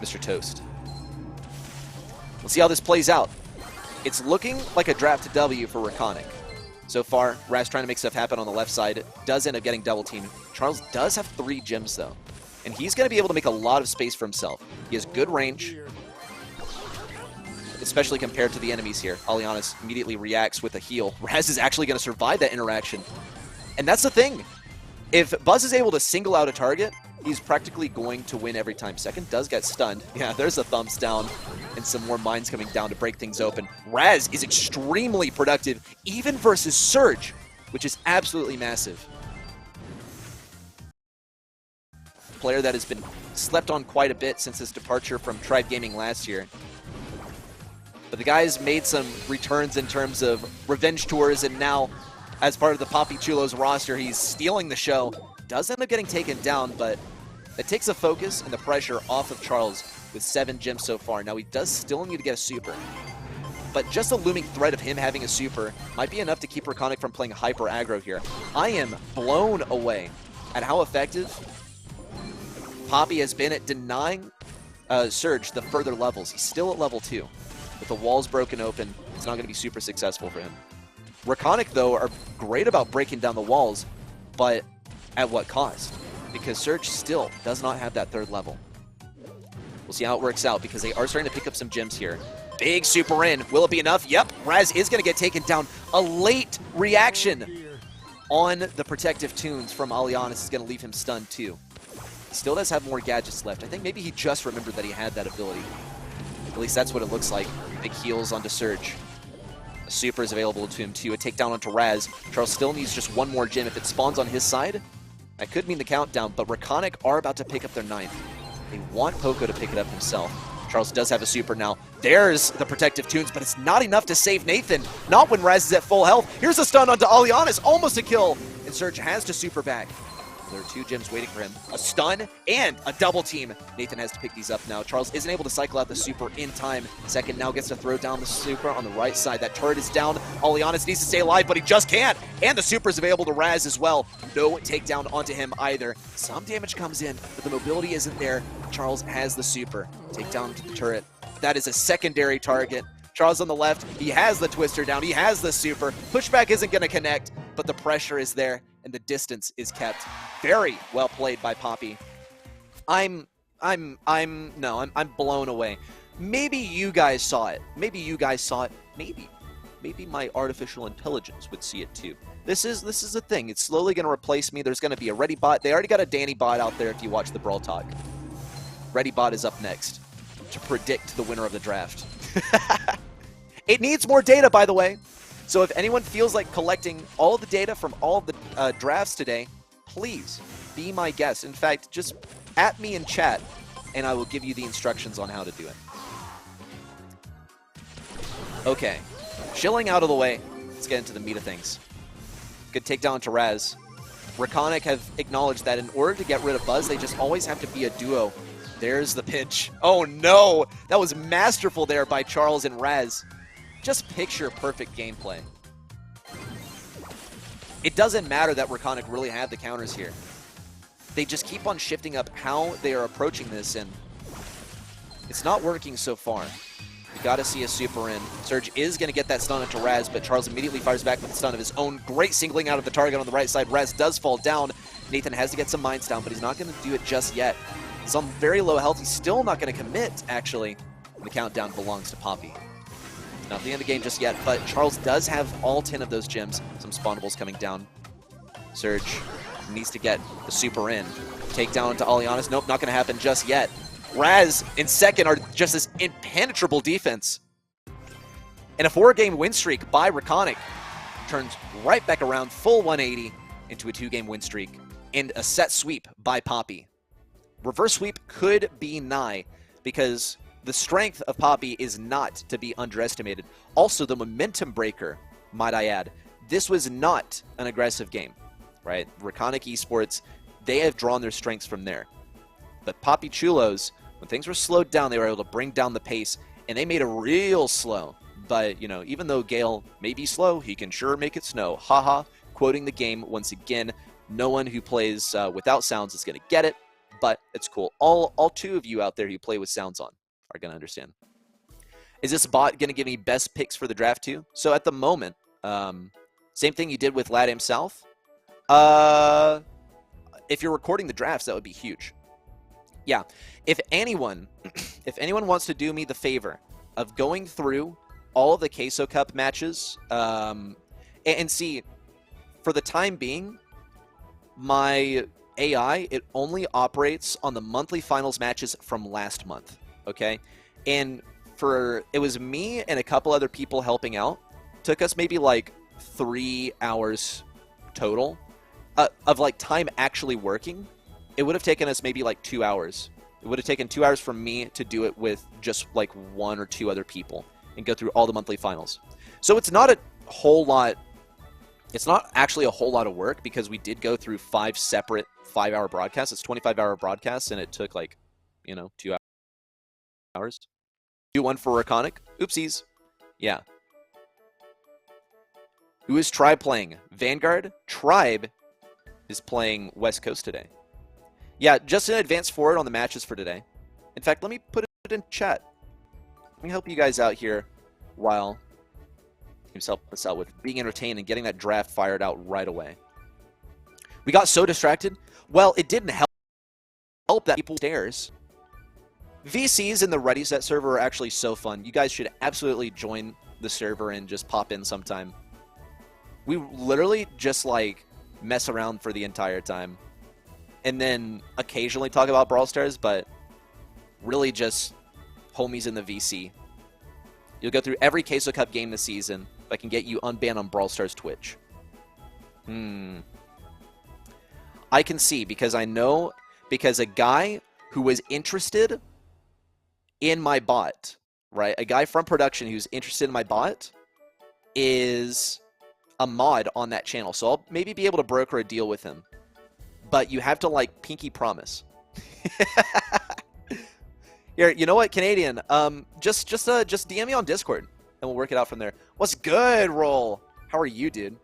Mr. Toast. We'll see how this plays out. It's looking like a draft W for RECONIC. So far, Raz trying to make stuff happen on the left side. Does end up getting double teamed. Charles does have 3 gems, though. And he's going to be able to make a lot of space for himself. He has good range, especially compared to the enemies here. Alianis immediately reacts with a heal. Raz is actually going to survive that interaction. And that's the thing. If Buzz is able to single out a target, he's practically going to win every time. Second does get stunned. Yeah, there's a thumbs down and some more mines coming down to break things open. Raz is extremely productive, even versus Surge, which is absolutely massive. Player that has been slept on quite a bit since his departure from Tribe Gaming last year. But the guy's made some returns in terms of revenge tours, and now, as part of the PAPI CHULOS roster, he's stealing the show. Does end up getting taken down, but it takes the focus and the pressure off of Charles with 7 gems so far. Now, he does still need to get a super. But just the looming threat of him having a super might be enough to keep RECONIC from playing hyper aggro here. I am blown away at how effective PAPI has been at denying Surge the further levels. He's still at level 2. With the walls broken open, it's not going to be super successful for him. RECONIC, though, are great about breaking down the walls, but at what cost? Because Surge still does not have that 3rd level. We'll see how it works out, because they are starting to pick up some gems here. Big super in. Will it be enough? Yep. Raz is going to get taken down. A late reaction on the protective tunes from Alianis is going to leave him stunned, too. He still does have more gadgets left. I think maybe he just remembered that he had that ability. At least that's what it looks like. Big heals onto Surge. A super is available to him, too. A takedown onto Raz. Charles still needs just one more gem. If it spawns on his side, that could mean the countdown, but RECONIC are about to pick up their 9th. They want Poco to pick it up himself. Charles does have a super now. There's the protective tunes, but it's not enough to save Nathan. Not when Raz is at full health. Here's a stun onto Alianis. Almost a kill. And Surge has to super back. There are 2 gems waiting for him. A stun and a double team. Nathan has to pick these up now. Charles isn't able to cycle out the super in time. Second now gets to throw down the super on the right side. That turret is down. Alianis needs to stay alive, but he just can't. And the super is available to Raz as well. No takedown onto him either. Some damage comes in, but the mobility isn't there. Charles has the super. Takedown to the turret. That is a secondary target. Charles on the left, he has the twister down, he has the super. Pushback isn't gonna connect, but the pressure is there and the distance is kept. Very well played by PAPI. I'm blown away. Maybe you guys saw it. Maybe you guys saw it. Maybe my artificial intelligence would see it too. This is a thing. It's slowly gonna replace me. There's gonna be a Ready bot. They already got a Danny bot out there if you watch the Brawl Talk. Ready bot is up next to predict the winner of the draft. It needs more data, by the way. So if anyone feels like collecting all of the data from all of the drafts today, please be my guest. In fact, just at me in chat, and I will give you the instructions on how to do it. Okay. Shilling out of the way. Let's get into the meat of things. Good takedown to Raz. RECONIC have acknowledged that in order to get rid of Buzz, they just always have to be a duo. There's the pitch. Oh no! That was masterful there by Charles and Raz. Just picture perfect gameplay. It doesn't matter that RECONIC really had the counters here. They just keep on shifting up how they are approaching this, and it's not working so far. You gotta see a super in. Surge is gonna get that stun into Raz, but Charles immediately fires back with the stun of his own. Great singling out of the target on the right side. Raz does fall down. Nathan has to get some mines down, but he's not gonna do it just yet. He's on very low health. He's still not gonna commit, actually. And the countdown belongs to PAPI. Not the end of the game just yet, but Charles does have all 10 of those gems. Some spawnables coming down. Surge needs to get the super in. Takedown into Alianis. Nope, not going to happen just yet. Raz in second are just this impenetrable defense. And a 4-game win streak by RECONIC turns right back around, full 180 into a 2-game win streak. And a set sweep by PAPI. Reverse sweep could be nigh because the strength of PAPI is not to be underestimated. Also, the momentum breaker, might I add. This was not an aggressive game, right? RECONIC Esports, they have drawn their strengths from there. But PAPI Chulos, when things were slowed down, they were able to bring down the pace, and they made it real slow. But, you know, even though Gale may be slow, he can sure make it snow. Haha, quoting the game once again. No one who plays without sounds is going to get it, but it's cool. All 2 of you out there who play with sounds on are going to understand. Is this bot going to give me best picks for the draft too? So at the moment, same thing you did with LATAM South. If you're recording the drafts, that would be huge. Yeah, if anyone wants to do me the favor of going through all of the Queso Cup matches, and see, for the time being, my AI, it only operates on the monthly finals matches from last month. Okay, and it was me and a couple other people helping out. Took us maybe like 3 hours total of like time actually working. It would have taken us maybe like 2 hours. It would have taken 2 hours for me to do it with just like 1 or 2 other people and go through all the monthly finals. So it's not a whole lot. It's not actually a whole lot of work because we did go through 5 separate 5-hour broadcasts. It's 25-hour broadcasts, and it took like, 2 hours. Do one for RECONIC. Oopsies. Yeah. Who is Tribe playing? Vanguard? Tribe is playing West Coast today. Yeah, just an advance forward on the matches for today. In fact, let me put it in chat. Let me help you guys out here while help us out with being entertained and getting that draft fired out right away. We got so distracted. Well, it didn't help that people stairs. VCs in the Ready Set server are actually so fun. You guys should absolutely join the server and just pop in sometime. We literally just like mess around for the entire time. And then occasionally talk about Brawl Stars, but really just homies in the VC. You'll go through every Queso Cup game this season if I can get you unbanned on Brawl Stars Twitch. I can see because I know, because a guy who was interested in my bot, right? A guy from production who's interested in my bot is a mod on that channel. So I'll maybe be able to broker a deal with him. but you have to, like, pinky promise. Here, you know what, Canadian? Just DM me on Discord, and we'll work it out from there. What's good, Roll? How are you, dude?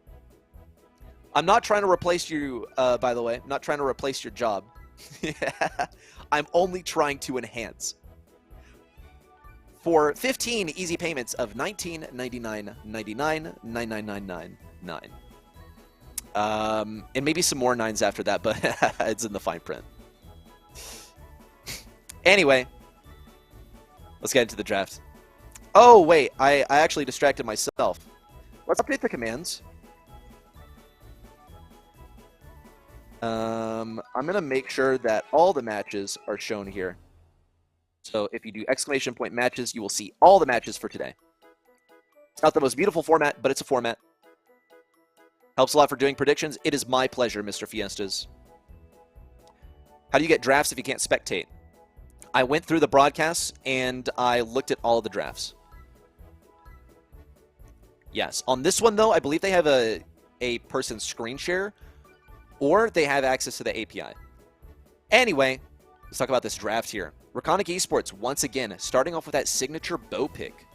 I'm not trying to replace you, by the way. I'm not trying to replace your job. I'm only trying to enhance. For 15 easy payments of $19.99.99.9999. And maybe some more nines after that, but it's in the fine print. Anyway, let's get into the draft. Oh, wait, I actually distracted myself. Let's update the commands. I'm going to make sure that all the matches are shown here. So if you do exclamation point matches, you will see all the matches for today. It's not the most beautiful format, but it's a format. Helps a lot for doing predictions. It is my pleasure, Mr. Fiestas. How do you get drafts if you can't spectate? I went through the broadcasts and I looked at all of the drafts. Yes. On this one, though, I believe they have a person screen share, or they have access to the API. Anyway, let's talk about this draft here. RECONIC Esports, once again, starting off with that signature bow pick.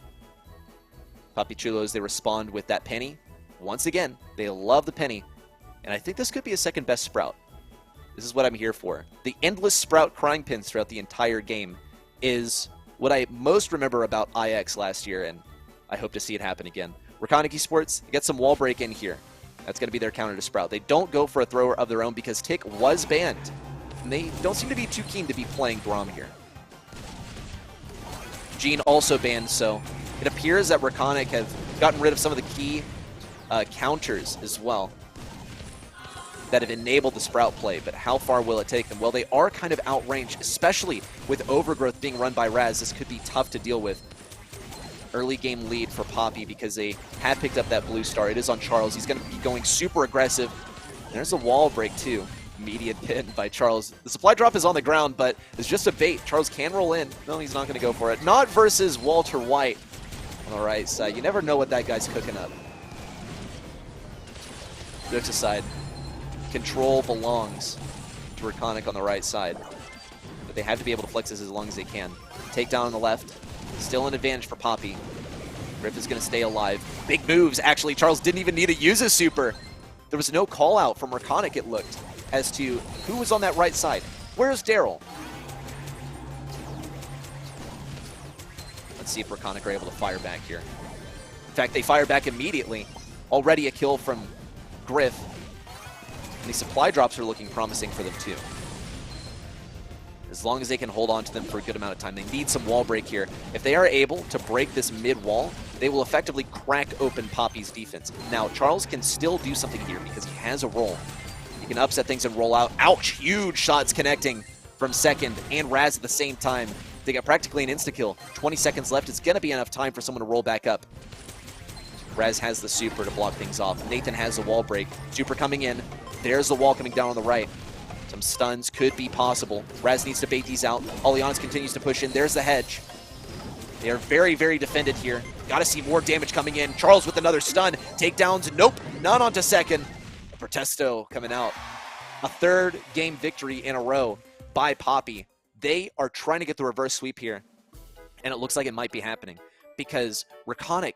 PAPI CHULOS, they respond with that penny. Once again, they love the penny. And I think this could be a second best Sprout. This is what I'm here for. The endless Sprout crying pins throughout the entire game is what I most remember about IX last year, and I hope to see it happen again. RECONIC Esports, get some wall break in here. That's going to be their counter to Sprout. They don't go for a thrower of their own because Tick was banned. And they don't seem to be too keen to be playing Grom here. Gene also banned, so it appears that RECONIC have gotten rid of some of the key counters as well that have enabled the Sprout play, but how far will it take them? Well, they are kind of outranged, especially with Overgrowth being run by Raz. This could be tough to deal with. Early game lead for PAPI because they have picked up that blue star. It is on Charles. He's going to be going super aggressive. There's a wall break too. Immediate pin by Charles. The supply drop is on the ground, but it's just a bait. Charles can roll in. No, he's not going to go for it. Not versus Walter White on the right side. You never know what that guy's cooking up. Jokes aside, control belongs to RECONIC on the right side. But they have to be able to flex this as long as they can. Takedown on the left. Still an advantage for PAPI. Griff is going to stay alive. Big moves, actually. Charles didn't even need to use his super. There was no call out from RECONIC, it looked, as to who was on that right side. Where's Daryl? Let's see if RECONIC are able to fire back here. In fact, they fire back immediately. Already a kill from Griff. And these supply drops are looking promising for them too. As long as they can hold on to them for a good amount of time. They need some wall break here. If they are able to break this mid wall, they will effectively crack open PAPI's defense. Now, Charles can still do something here because he has a roll. He can upset things and roll out. Ouch! Huge shots connecting from second and Raz at the same time. They got practically an insta-kill. 20 seconds left. It's going to be enough time for someone to roll back up. Raz has the super to block things off. Nathan has the wall break. Super coming in. There's the wall coming down on the right. Some stuns could be possible. Raz needs to bait these out. Alianis continues to push in. There's the hedge. They are very, very defended here. Got to see more damage coming in. Charles with another stun. Takedowns. Nope. Not onto second. Protesto coming out. A third game victory in a row by PAPI. They are trying to get the reverse sweep here. And it looks like it might be happening. Because RECONIC,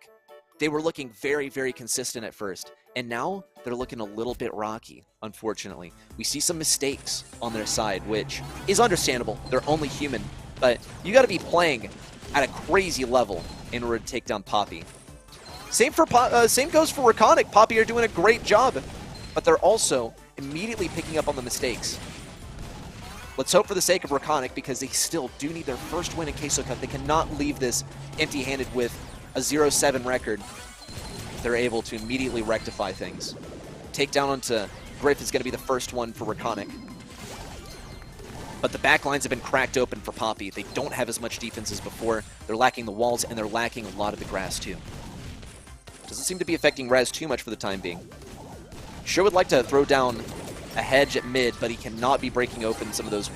they were looking very, very consistent at first. And now they're looking a little bit rocky, unfortunately. We see some mistakes on their side, which is understandable. They're only human. But you got to be playing at a crazy level in order to take down PAPI. Same goes for RECONIC. PAPI are doing a great job. But they're also immediately picking up on the mistakes. Let's hope for the sake of RECONIC, because they still do need their first win in Queso Cup. They cannot leave this empty-handed with a 0-7 record. They're able to immediately rectify things. Takedown onto Griff is going to be the first one for RECONIC. But the backlines have been cracked open for PAPI. They don't have as much defense as before. They're lacking the walls, and they're lacking a lot of the grass, too. Doesn't seem to be affecting Raz too much for the time being. Sure would like to throw down a hedge at mid, but he cannot be breaking open some of those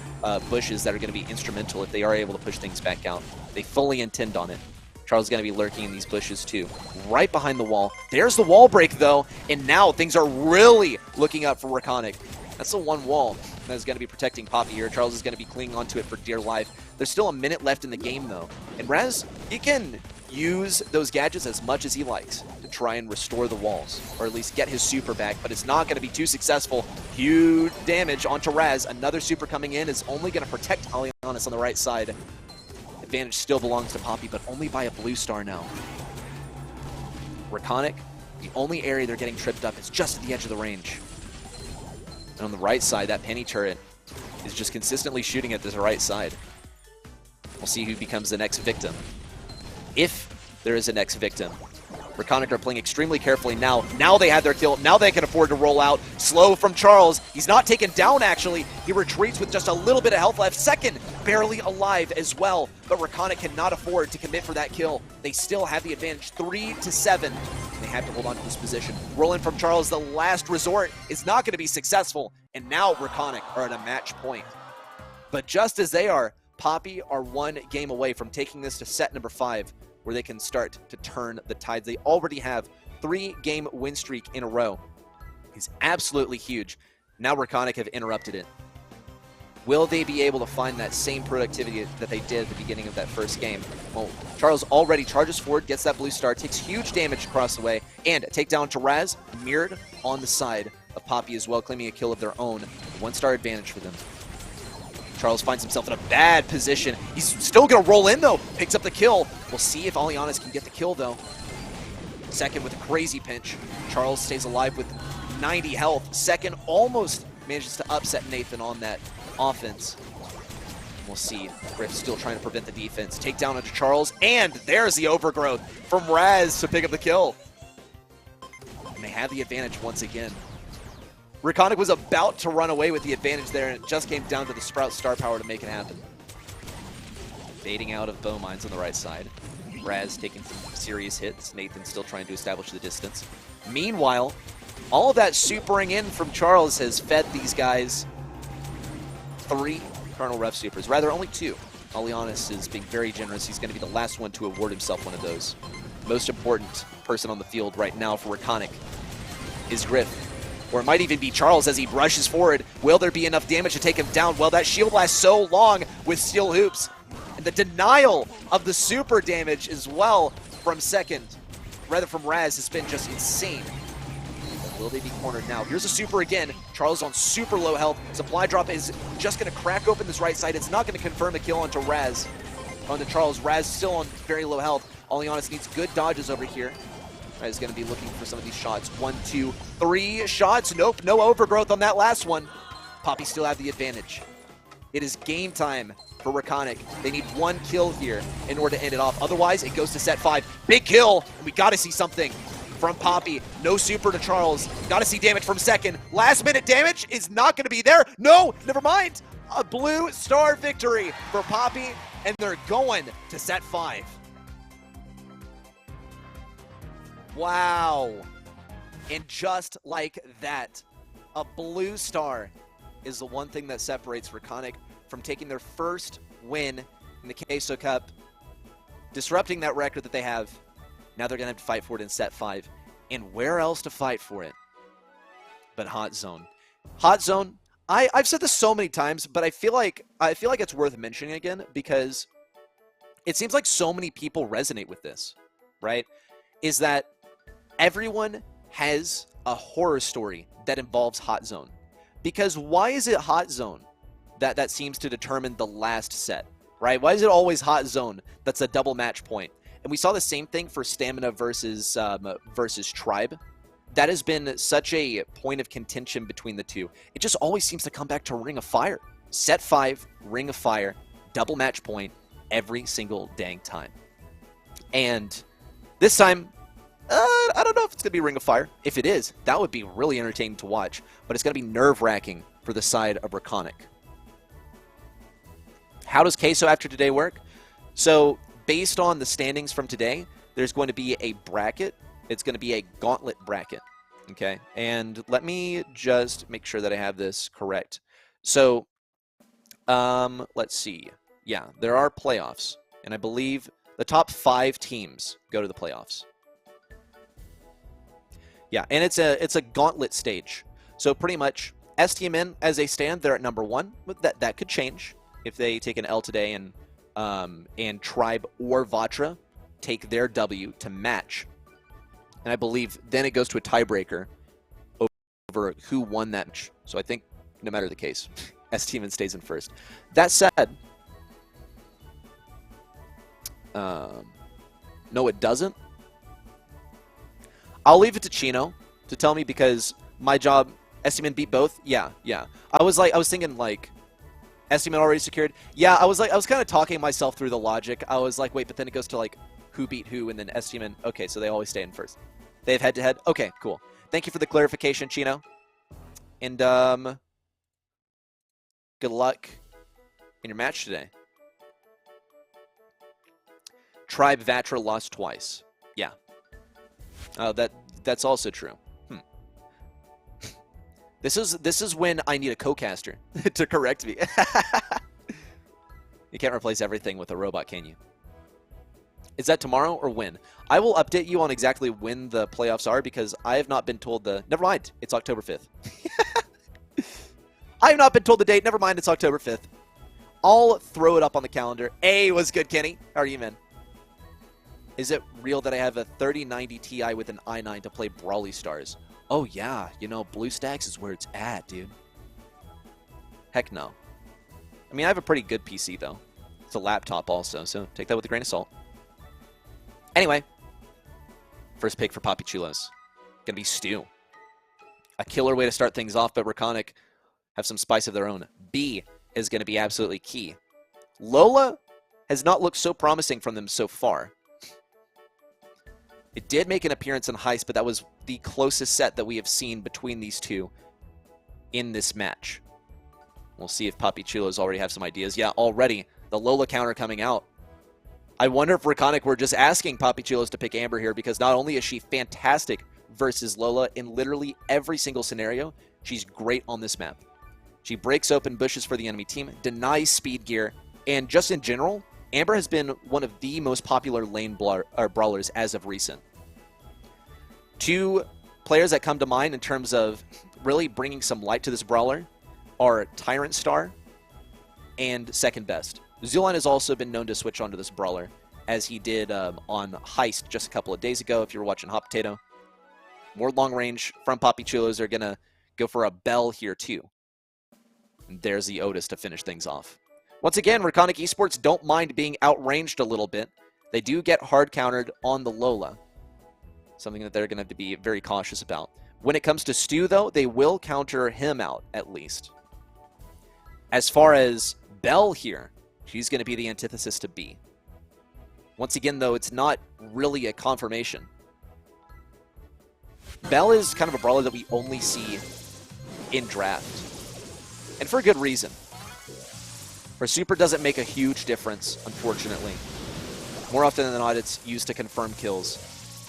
bushes that are going to be instrumental if they are able to push things back out. They fully intend on it. Charles is going to be lurking in these bushes too. Right behind the wall. There's the wall break though, and now things are really looking up for RECONIC. That's the one wall. that is going to be protecting PAPI here. Charles is going to be clinging onto it for dear life. There's still a minute left in the game, though. And Raz, he can use those gadgets as much as he likes to try and restore the walls, or at least get his super back, but it's not going to be too successful. Huge damage onto Raz. Another super coming in is only going to protect Alianis on the right side. Advantage still belongs to PAPI, but only by a blue star now. RECONIC, the only area they're getting tripped up is just at the edge of the range. And on the right side, that penny turret is just consistently shooting at the right side. We'll see who becomes the next victim. If there is a next victim. RECONIC are playing extremely carefully now. Now they have their kill. Now they can afford to roll out. Slow from Charles. He's not taken down, actually. He retreats with just a little bit of health left. Second, barely alive as well. But RECONIC cannot afford to commit for that kill. They still have the advantage, 3-7. They have to hold on to this position. Rolling from Charles, the last resort, is not going to be successful. And now RECONIC are at a match point. But just as they are, PAPI are one game away from taking this to set number 5, where they can start to turn the tides. They already have 3-game win streak in a row. It's absolutely huge. Now RECONIC have interrupted it. Will they be able to find that same productivity that they did at the beginning of that first game? Well, Charles already charges forward, gets that blue star, takes huge damage across the way, and a takedown to Raz, mirrored on the side of PAPI as well, claiming a kill of their own. 1-star advantage for them. Charles finds himself in a bad position. He's still going to roll in, though. Picks up the kill. We'll see if Alianis can get the kill, though. Second with a crazy pinch. Charles stays alive with 90 health. Second almost manages to upset Nathan on that offense. We'll see. Griff still trying to prevent the defense. Takedown onto Charles, and there's the overgrowth from Raz to pick up the kill. And they have the advantage once again. RECONIC was about to run away with the advantage there, and it just came down to the Sprout star power to make it happen. Fading out of bow mines on the right side. Raz taking some serious hits. Nathan still trying to establish the distance. Meanwhile, all of that supering in from Charles has fed these guys 3 Colonel Ref supers. Rather, only 2. Alianis is being very generous. He's going to be the last one to award himself one of those. Most important person on the field right now for RECONIC is Griff. Or it might even be Charles as he rushes forward. Will there be enough damage to take him down? Well, that shield lasts so long with steel hoops. And the denial of the super damage as well from from Raz has been just insane. Will they be cornered now? Here's a super again. Charles on super low health. Supply drop is just going to crack open this right side. It's not going to confirm a kill onto Raz. Onto Charles. Raz still on very low health. Alianis needs good dodges over here. Is going to be looking for some of these shots. 1, 2, 3 shots. Nope, no overgrowth on that last one. PAPI still have the advantage. It is game time for RECONIC. They need 1 kill here in order to end it off. Otherwise, it goes to set 5. Big kill. We got to see something from PAPI. No super to Charles. Got to see damage from second. Last minute damage is not going to be there. No, never mind. A blue star victory for PAPI, and they're going to set 5. Wow. And just like that, a blue star is the one thing that separates RECONIC from taking their first win in the Queso Cup, disrupting that record that they have. Now they're going to have to fight for it in set 5. And where else to fight for it but Hot Zone? Hot Zone, I've said this so many times, but I feel like it's worth mentioning again because it seems like so many people resonate with this, right? Is that everyone has a horror story that involves Hot Zone. Because why is it Hot Zone that seems to determine the last set, right? Why is it always Hot Zone that's a double match point? And we saw the same thing for Stamina versus Tribe. That has been such a point of contention between the two. It just always seems to come back to Ring of Fire. Set 5, Ring of Fire, double match point every single dang time. And this time, I don't know if it's going to be Ring of Fire. If it is, that would be really entertaining to watch. But it's going to be nerve-wracking for the side of RECONIC. How does Queso after today work? So, based on the standings from today, there's going to be a bracket. It's going to be a gauntlet bracket. Okay? And let me just make sure that I have this correct. So, let's see. Yeah, there are playoffs. And I believe the top 5 teams go to the playoffs. Yeah, and it's a gauntlet stage. So pretty much STMN, as they stand, they're at number 1. But that could change if they take an L today and Tribe or Vatra take their W to match. And I believe then it goes to a tiebreaker over who won that match. So I think no matter the case, STMN stays in first. That said, no, it doesn't. I'll leave it to Chino to tell me because my job, STMN beat both. Yeah. I was thinking like, STMN already secured. Yeah, I was kind of talking myself through the logic. I was like, wait, but then it goes to like who beat who, and then STMN. Okay, so they always stay in first. They have head-to-head. Okay, cool. Thank you for the clarification, Chino. And good luck in your match today. Tribe Vatra lost twice. Yeah. That's also true. This is when I need a co-caster to correct me. You can't replace everything with a robot, can you? Is that tomorrow or when? I will update you on exactly when the playoffs are because I have not been told the... Never mind. It's October 5th. I have not been told the date. Never mind. It's October 5th. I'll throw it up on the calendar. Hey, what's good, Kenny? How are you, man? Is it real that I have a 3090 Ti with an i9 to play Brawly Stars? Oh, yeah. You know, BlueStacks is where it's at, dude. Heck no. I mean, I have a pretty good PC, though. It's a laptop also, so take that with a grain of salt. Anyway, first pick for PAPI CHULOS. Gonna be Stew. A killer way to start things off, but RECONIC have some spice of their own. B is gonna be absolutely key. Lola has not looked so promising from them so far. It did make an appearance in Heist, but that was the closest set that we have seen between these two in this match. We'll see if PAPI CHULOS already have some ideas. Yeah, already. The Lola counter coming out. I wonder if RECONIC were just asking PAPI CHULOS to pick Amber here because not only is she fantastic versus Lola in literally every single scenario, she's great on this map. She breaks open bushes for the enemy team, denies speed gear, and just in general, Amber has been one of the most popular lane brawlers as of recent. Two players that come to mind in terms of really bringing some light to this brawler are Tyrant Star and Second Best. Zuline has also been known to switch onto this brawler, as he did on Heist just a couple of days ago, if you were watching Hot Potato. More long range from PAPI CHULOS are going to go for a Bell here, too. And there's the Otis to finish things off. Once again, RECONIC Esports don't mind being outranged a little bit. They do get hard countered on the Lola, something that they're going to have to be very cautious about. When it comes to Stu, though, they will counter him out, at least. As far as Bell here, she's going to be the antithesis to B. Once again, though, it's not really a confirmation. Bell is kind of a brawler that we only see in draft. And for a good reason. Her super doesn't make a huge difference, unfortunately. More often than not, it's used to confirm kills.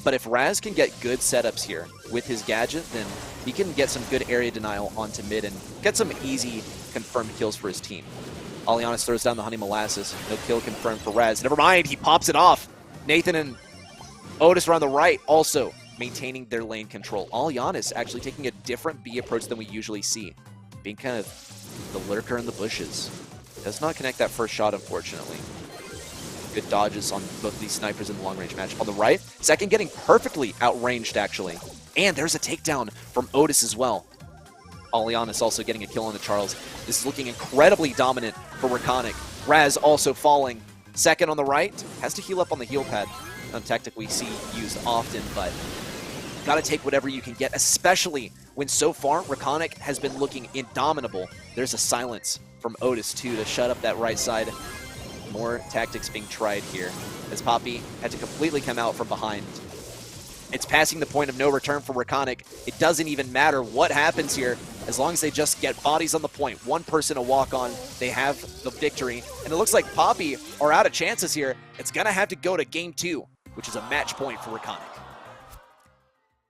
But if Raz can get good setups here with his gadget, then he can get some good area denial onto mid and get some easy confirmed kills for his team. Alianis throws down the Honey Molasses. No kill confirmed for Raz. Never mind, he pops it off. Nathan and Otis are on the right, also maintaining their lane control. Alianis actually taking a different B approach than we usually see. Being kind of the lurker in the bushes. Does not connect that first shot, unfortunately. Good dodges on both these snipers in the long-range match. On the right, Second getting perfectly outranged, actually. And there's a takedown from Otis as well. Alianis also getting a kill on the Charles. This is looking incredibly dominant for RECONIC. Raz also falling. Second on the right, has to heal up on the heal pad. A tactic we see used often, but gotta take whatever you can get, especially when so far RECONIC has been looking indomitable. There's a silence from Otis, too, to shut up that right side. More tactics being tried here, as PAPI had to completely come out from behind. It's passing the point of no return for RECONIC. It doesn't even matter what happens here, as long as they just get bodies on the point. One person to walk on, they have the victory. And it looks like PAPI are out of chances here. It's going to have to go to game 2, which is a match point for RECONIC.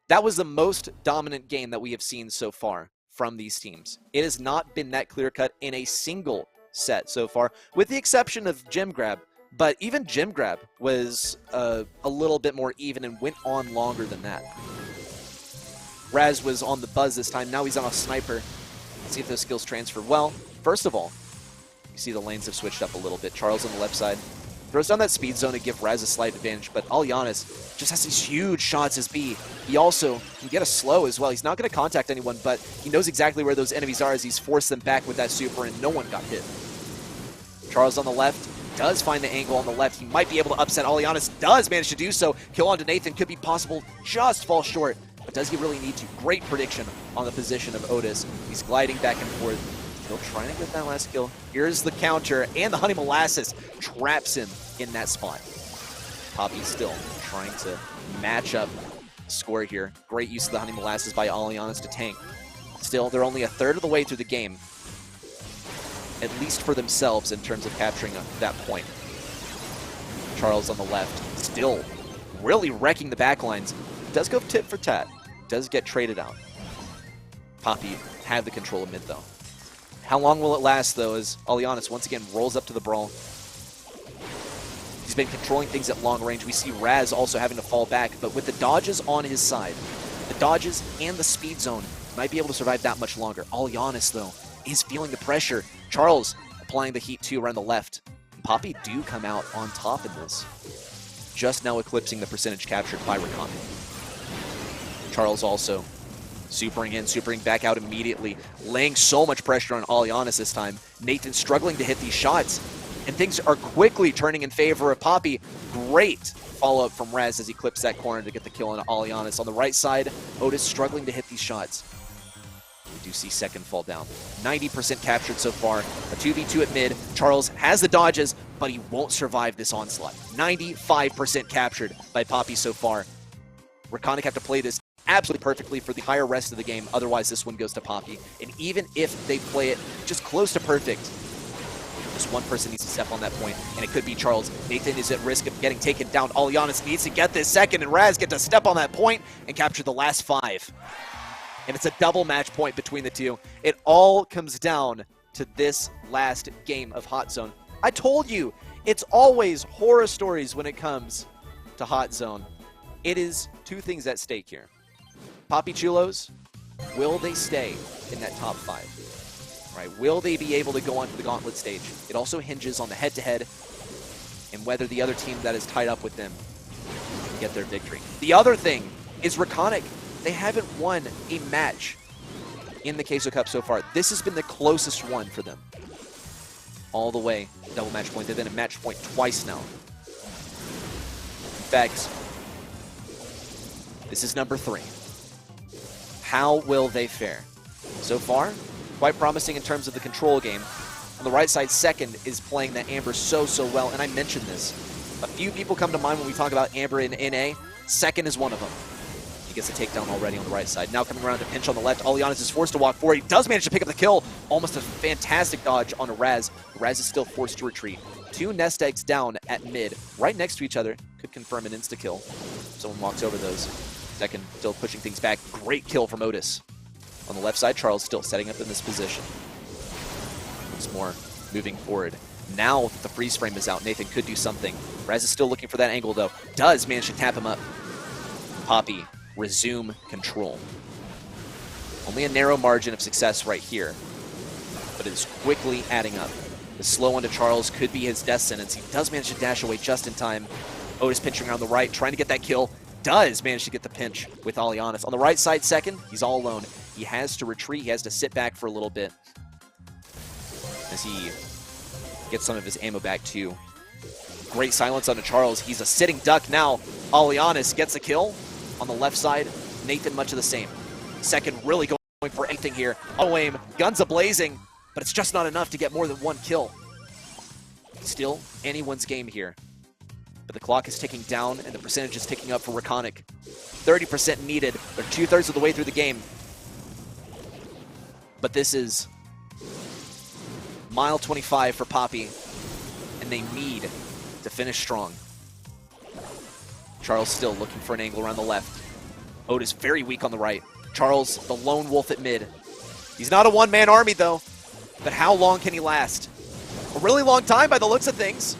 That was the most dominant game that we have seen so far from these teams. It has not been that clear-cut in a single set so far, with the exception of Gem Grab. But even Gem Grab was a little bit more even and went on longer than that. Raz was on the buzz this time. Now he's on a sniper. See if those skills transfer well. First of all, you see the lanes have switched up a little bit. Charles on the left side throws down that speed zone to give Raz a slight advantage, but Alianis just has these huge shots as B. He also can get a slow as well. He's not going to contact anyone, but he knows exactly where those enemies are as he's forced them back with that super, and no one got hit. Charles on the left does find the angle on the left. He might be able to upset. Alianis does manage to do so. Kill onto Nathan could be possible, just fall short. But does he really need to? Great prediction on the position of Otis. He's gliding back and forth. Still trying to get that last kill. Here's the counter, and the Honey Molasses traps him in that spot. PAPI still trying to match up the score here. Great use of the Honey Molasses by Alianis to tank. Still, they're only a third of the way through the game, at least for themselves in terms of capturing that point. Charles on the left, still really wrecking the backlines. Does go tit for tat. Does get traded out. PAPI have the control of mid, though. How long will it last, though, as Alianis once again rolls up to the Brawl. He's been controlling things at long range. We see Raz also having to fall back, but with the dodges on his side, the dodges and the speed zone, he might be able to survive that much longer. Alianis, though, is feeling the pressure. Charles applying the heat, too, around the left. And PAPI do come out on top in this. Just now eclipsing the percentage captured by RECONIC. Charles also supering back out immediately, laying so much pressure on Alianis this time. Nathan struggling to hit these shots, and things are quickly turning in favor of PAPI. Great follow-up from Raz as he clips that corner to get the kill on Alianis. On the right side, Otis struggling to hit these shots. We do see second fall down. 90% captured so far. A 2v2 at mid. Charles has the dodges, but he won't survive this onslaught. 95% captured by PAPI so far. RECONIC have to play this absolutely perfectly for the higher rest of the game. Otherwise, this one goes to PAPI. And even if they play it just close to perfect, just one person needs to step on that point, and it could be Charles. Nathan is at risk of getting taken down. Alianis needs to get this second, and Raz get to step on that point and capture the last 5. And it's a double match point between the two. It all comes down to this last game of Hot Zone. I told you, it's always horror stories when it comes to Hot Zone. It is two things at stake here. PAPI Chulos, will they stay in that top 5? Right? Will they be able to go onto the gauntlet stage? It also hinges on the head-to-head and whether the other team that is tied up with them can get their victory. The other thing is RECONIC. They haven't won a match in the Queso Cup so far. This has been the closest one for them. All the way, double match point. They've been a match point twice now. In fact, this is number 3. How will they fare? So far, quite promising in terms of the control game. On the right side, second is playing that Amber so well, and I mentioned this. A few people come to mind when we talk about Amber in NA. Second is one of them. He gets a takedown already on the right side. Now coming around to pinch on the left. Alianis is forced to walk forward. He does manage to pick up the kill. Almost a fantastic dodge on a Raz. Raz is still forced to retreat. 2 nest eggs down at mid, right next to each other. Could confirm an insta-kill. Someone walks over those. Second, still pushing things back. Great kill from Otis. On the left side, Charles still setting up in this position. Once more, moving forward. Now that the freeze frame is out, Nathan could do something. Raz is still looking for that angle, though. Does manage to tap him up. PAPI resume control. Only a narrow margin of success right here, but it is quickly adding up. The slow onto Charles could be his death sentence. He does manage to dash away just in time. Otis pinching around the right, trying to get that kill. Does manage to get the pinch with Alianis. On the right side, second, he's all alone. He has to retreat. He has to sit back for a little bit as he gets some of his ammo back, too. Great silence onto Charles. He's a sitting duck now. Alianis gets a kill. On the left side, Nathan much of the same. Second really going for anything here. Auto aim, guns a-blazing, but it's just not enough to get more than 1 kill. Still anyone's game here. But the clock is ticking down, and the percentage is ticking up for RECONIC. 30% needed. They're 2/3 of the way through the game. But this is mile 25 for PAPI, and they need to finish strong. Charles still looking for an angle around the left. Otis very weak on the right. Charles, the lone wolf at mid. He's not a one-man army, though. But how long can he last? A really long time by the looks of things.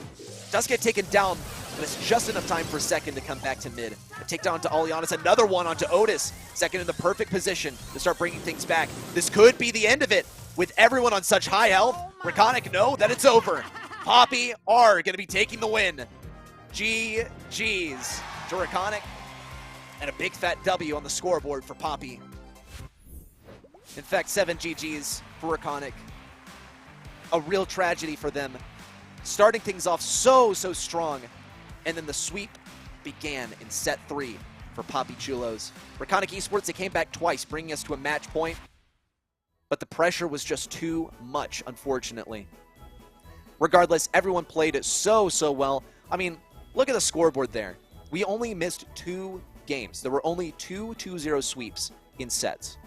Does get taken down but it's just enough time for Second to come back to mid. A takedown to Alianis, another one onto Otis. Second in the perfect position to start bringing things back. This could be the end of it. With everyone on such high health, RECONIC know that it's over. PAPI are going to be taking the win. GG's to RECONIC, and a big fat W on the scoreboard for PAPI. In fact, 7 GG's for RECONIC. A real tragedy for them. Starting things off so strong, and then the sweep began in set 3 for PAPI CHULOS. RECONIC Esports, they came back twice, bringing us to a match point, but the pressure was just too much, unfortunately. Regardless, everyone played it so well. I mean, look at the scoreboard there. We only missed 2 games. There were only 2 2-0 sweeps in sets.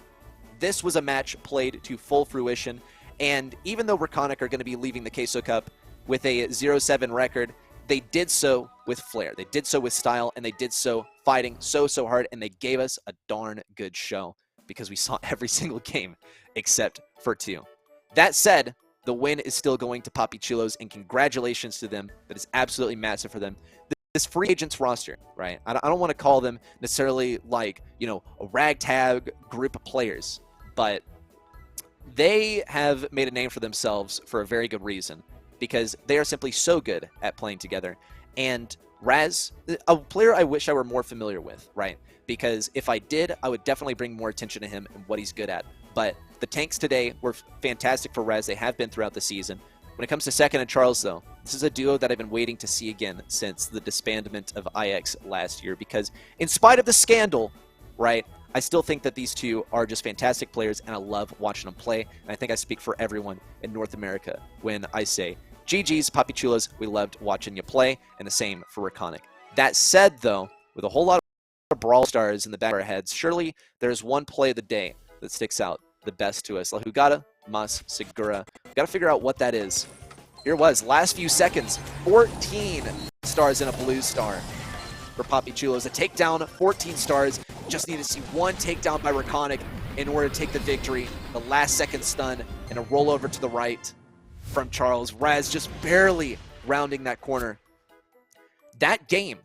This was a match played to full fruition, and even though RECONIC are going to be leaving the Queso Cup with a 0-7 record, they did so with flair. They did so with style, and they did so fighting so hard, and they gave us a darn good show because we saw every single game except for 2. That said, the win is still going to PAPI CHULOS, and congratulations to them. That is absolutely massive for them. This free agents roster, right? I don't want to call them necessarily like, you know, a ragtag group of players, but they have made a name for themselves for a very good reason, because they are simply so good at playing together. And Raz, a player I wish I were more familiar with, right? Because if I did, I would definitely bring more attention to him and what he's good at. But the tanks today were fantastic for Raz. They have been throughout the season. When it comes to Second and Charles, though, this is a duo that I've been waiting to see again since the disbandment of IX last year, because in spite of the scandal, right, I still think that these two are just fantastic players, and I love watching them play. And I think I speak for everyone in North America when I say, GG's, PAPI CHULOS, we loved watching you play, and the same for RECONIC. That said, though, with a whole lot of Brawl stars in the back of our heads, surely there's one play of the day that sticks out the best to us. La Jugada Mas Segura. Got to figure out what that is. Here it was, last few seconds, 14 stars in a blue star for PAPI CHULOS. A takedown, 14 stars. Just need to see one takedown by RECONIC in order to take the victory. The last second stun and a rollover to the right from Charles. Raz just barely rounding that corner. That game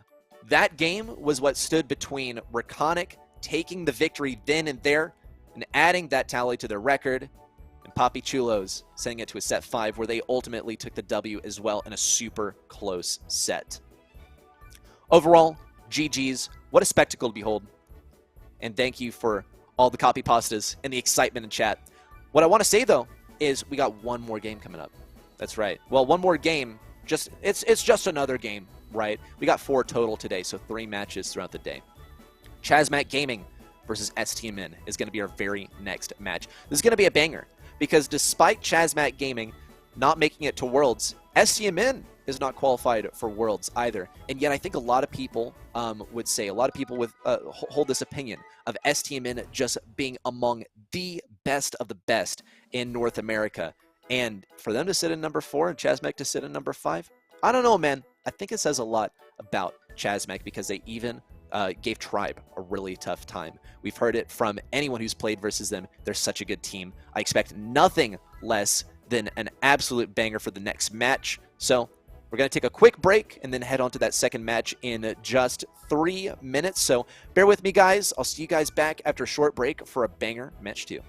was what stood between RECONIC taking the victory then and there and adding that tally to their record, and PAPI CHULOS sending it to a set 5 where they ultimately took the W as well in a super close set. Overall, GG's. What a spectacle to behold. And thank you for all the copy pastas and the excitement in chat. What I want to say, though, is we got one more game coming up. That's right. Well, one more game. It's just another game, right? We got 4 total today, so 3 matches throughout the day. Chazmac Gaming versus STMN is going to be our very next match. This is going to be a banger, because despite Chazmac Gaming not making it to Worlds, STMN is not qualified for Worlds either. And yet I think a lot of people would say, a lot of people would hold this opinion of STMN just being among the best of the best in North America. And for them to sit in number 4 and Chazmac to sit in number 5, I don't know, man. I think it says a lot about Chazmac, because they even gave Tribe a really tough time. We've heard it from anyone who's played versus them. They're such a good team. I expect nothing less than an absolute banger for the next match. So we're going to take a quick break and then head on to that second match in just 3 minutes. So bear with me, guys. I'll see you guys back after a short break for a banger match 2.